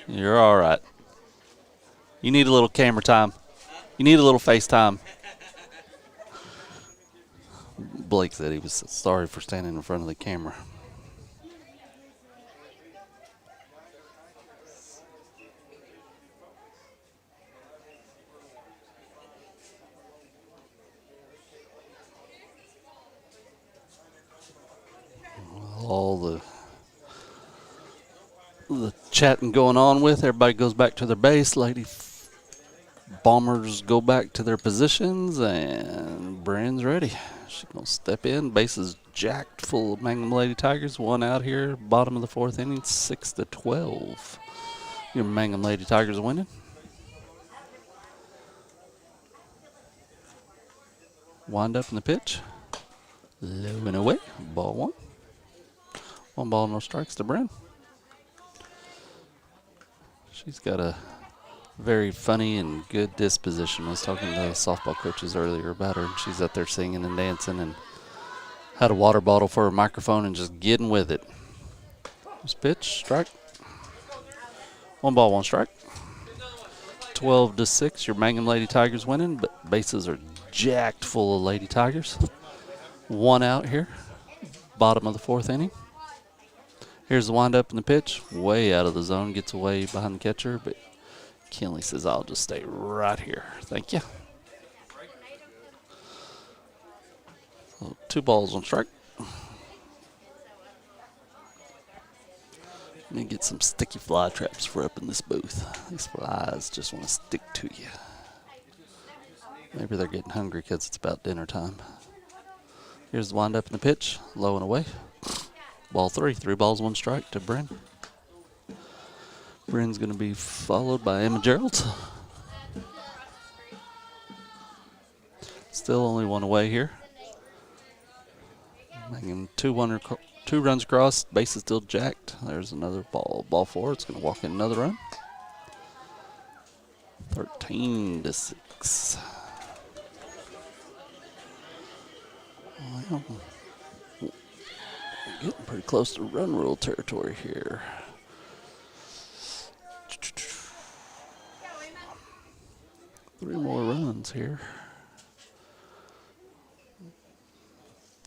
You're all right. You need a little camera time. You need a little FaceTime. Blake said he was sorry for standing in front of the camera. All the chatting going on with. Everybody goes back to their base. Lady Bombers go back to their positions, and Bryn's ready. She's going to step in. Base is jacked full of Mangum Lady Tigers. 1 out here, bottom of the 4th inning, 6-12. Your Mangum Lady Tigers winning. Wind up in the pitch. Low and away. Ball 1. 1 ball, no strikes to Bryn. She's got a very funny and good disposition. I was talking to the softball coaches earlier about her, and she's out there singing and dancing and had a water bottle for a microphone and just getting with it. This pitch, strike. 1 ball, 1 strike. 12-6, your Mangum Lady Tigers winning, but bases are jacked full of Lady Tigers. 1 out here, bottom of the 4th inning. Here's the windup in the pitch, way out of the zone, gets away behind the catcher, but Kinley says, I'll just stay right here. Thank you. So 2 balls, 1 strike. Let me get some sticky fly traps for up in this booth. These flies just want to stick to you. Maybe they're getting hungry because it's about dinner time. Here's the windup in the pitch, low and away. Ball 3, 3 balls, 1 strike to Bryn. Bryn's going to be followed by Emma Gerald. Still only 1 away here. Making 2 runs across. Base is still jacked. There's another ball. Ball 4. It's going to walk in another run. 13-6. Well, getting pretty close to run rule territory here. Three more runs here.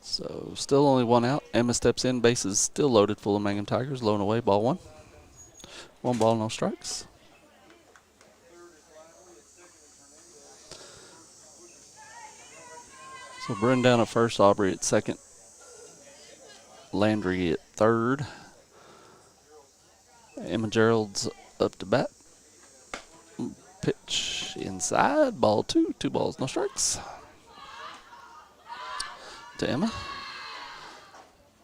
So still only 1 out. Emma steps in. Base is still loaded full of Mangum Tigers. Low and away. Ball 1. 1 ball, no strikes. So Bryn down at first. Aubrey at second. Landry at third. Emma Gerald's up to bat. Pitch inside. Ball 2. 2 balls, no strikes. To Emma.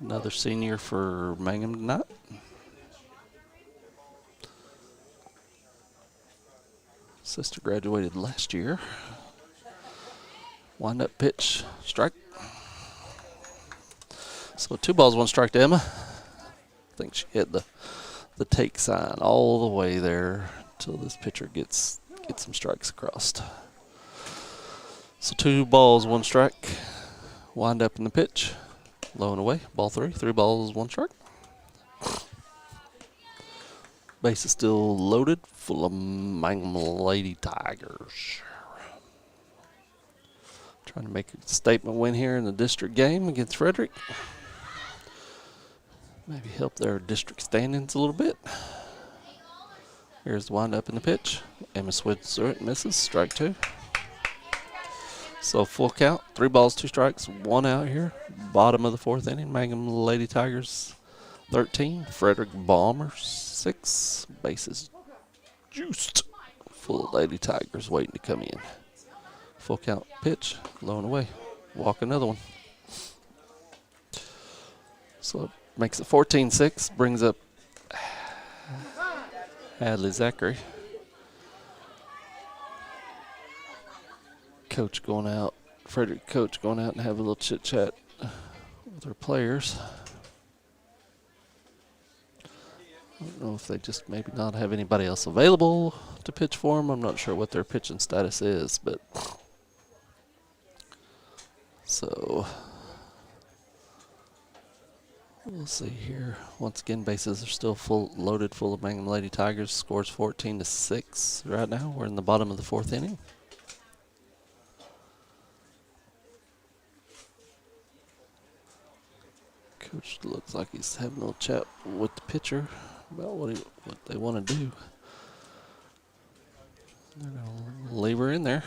Another senior for Mangum tonight. Sister graduated last year. Wind up pitch. Strike. So 2 balls, 1 strike to Emma. I think she hit the take sign all the way there until this pitcher gets some strikes across. So 2 balls, 1 strike. Wind up in the pitch. Low and away. Ball 3. 3 balls, 1 strike. Base is still loaded, full of Mangum Lady Tigers. Trying to make a statement win here in the district game against Frederick. Maybe help their district standings a little bit. Here's the wind up in the pitch. Emma swings through it, misses. Strike 2. So full count. 3 balls, 2 strikes, 1 out here. Bottom of the 4th inning. Mangum Lady Tigers 13. Frederick Bombers 6. Bases juiced. Full of Lady Tigers waiting to come in. Full count pitch. Low and away. Walk another one. So it makes it 14-6. Brings up Hadley Zachary. Coach going out, Frederick coach going out and have a little chit chat with their players. I don't know if they just maybe not have anybody else available to pitch for them. I'm not sure what their pitching status is, but so we'll see here. Once again, bases are still loaded full of Mangum Lady Tigers. Scores 14-6 right now. We're in the bottom of the 4th inning. Coach looks like he's having a little chat with the pitcher about what they want to do. They're going to leave her in there.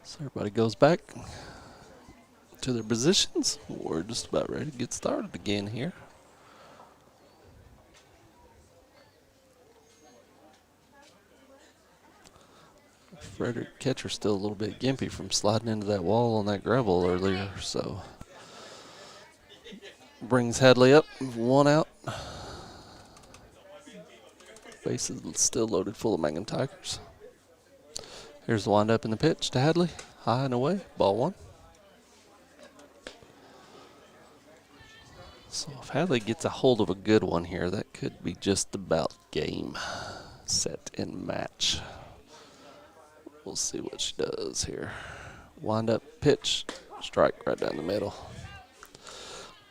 So everybody goes back to their positions. We're just about ready to get started again here. Frederick catcher still a little bit gimpy from sliding into that wall on that gravel earlier, so brings Hadley up, 1 out. Base is still loaded full of Mangum Tigers. Here's the wind up in the pitch to Hadley, high and away, ball 1. So if Hadley gets a hold of a good one here, that could be just about game, set, and match. We'll see what she does here. Wind up, pitch, strike right down the middle.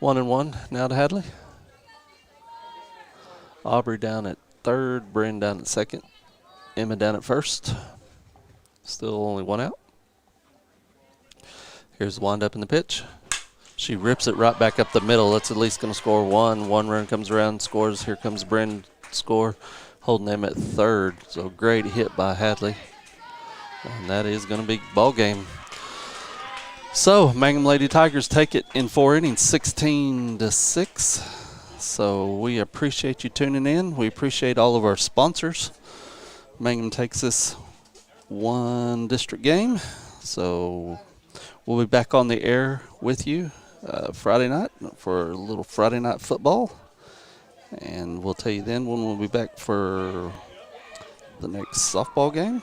1-1 now to Hadley. Aubrey down at 3rd, Bryn down at 2nd, Emma down at 1st. Still only 1 out. Here's the wind up in the pitch. She rips it right back up the middle. That's at least going to score 1. 1 run comes around, scores. Here comes Bryn, score, holding them at 3rd. So great hit by Hadley. And that is going to be ball game. So Mangum Lady Tigers take it in 4 innings, 16-6. So we appreciate you tuning in. We appreciate all of our sponsors. Mangum takes this 1 district game. So we'll be back on the air with you Friday night for a little Friday night football. And we'll tell you then when we'll be back for the next softball game.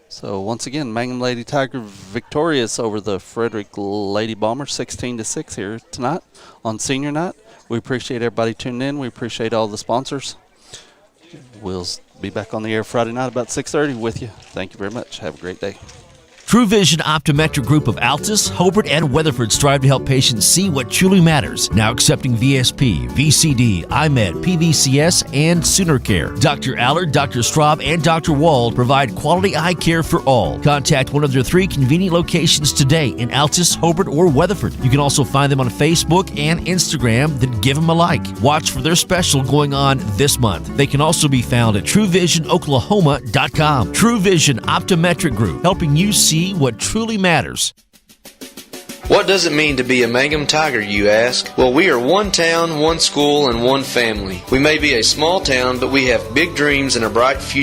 So once again, Mangum Lady Tiger victorious over the Frederick Lady Bombers, 16-6 here tonight on senior night. We appreciate everybody tuning in. We appreciate all the sponsors. We'll be back on the air Friday night about 6:30 with you. Thank you very much. Have a great day. True Vision Optometric Group of Altus, Hobart, and Weatherford strive to help patients see what truly matters. Now accepting VSP, VCD, IMED, PVCS, and Sooner Care. Dr. Allard, Dr. Straub, and Dr. Wald provide quality eye care for all. Contact one of their 3 convenient locations today in Altus, Hobart, or Weatherford. You can also find them on Facebook and Instagram, then give them a like. Watch for their special going on this month. They can also be found at TrueVisionOklahoma.com. True Vision Optometric Group, helping you see what truly matters. What does it mean to be a Mangum Tiger, you ask? Well, we are one town, one school, and one family. We may be a small town, but we have big dreams and a bright future.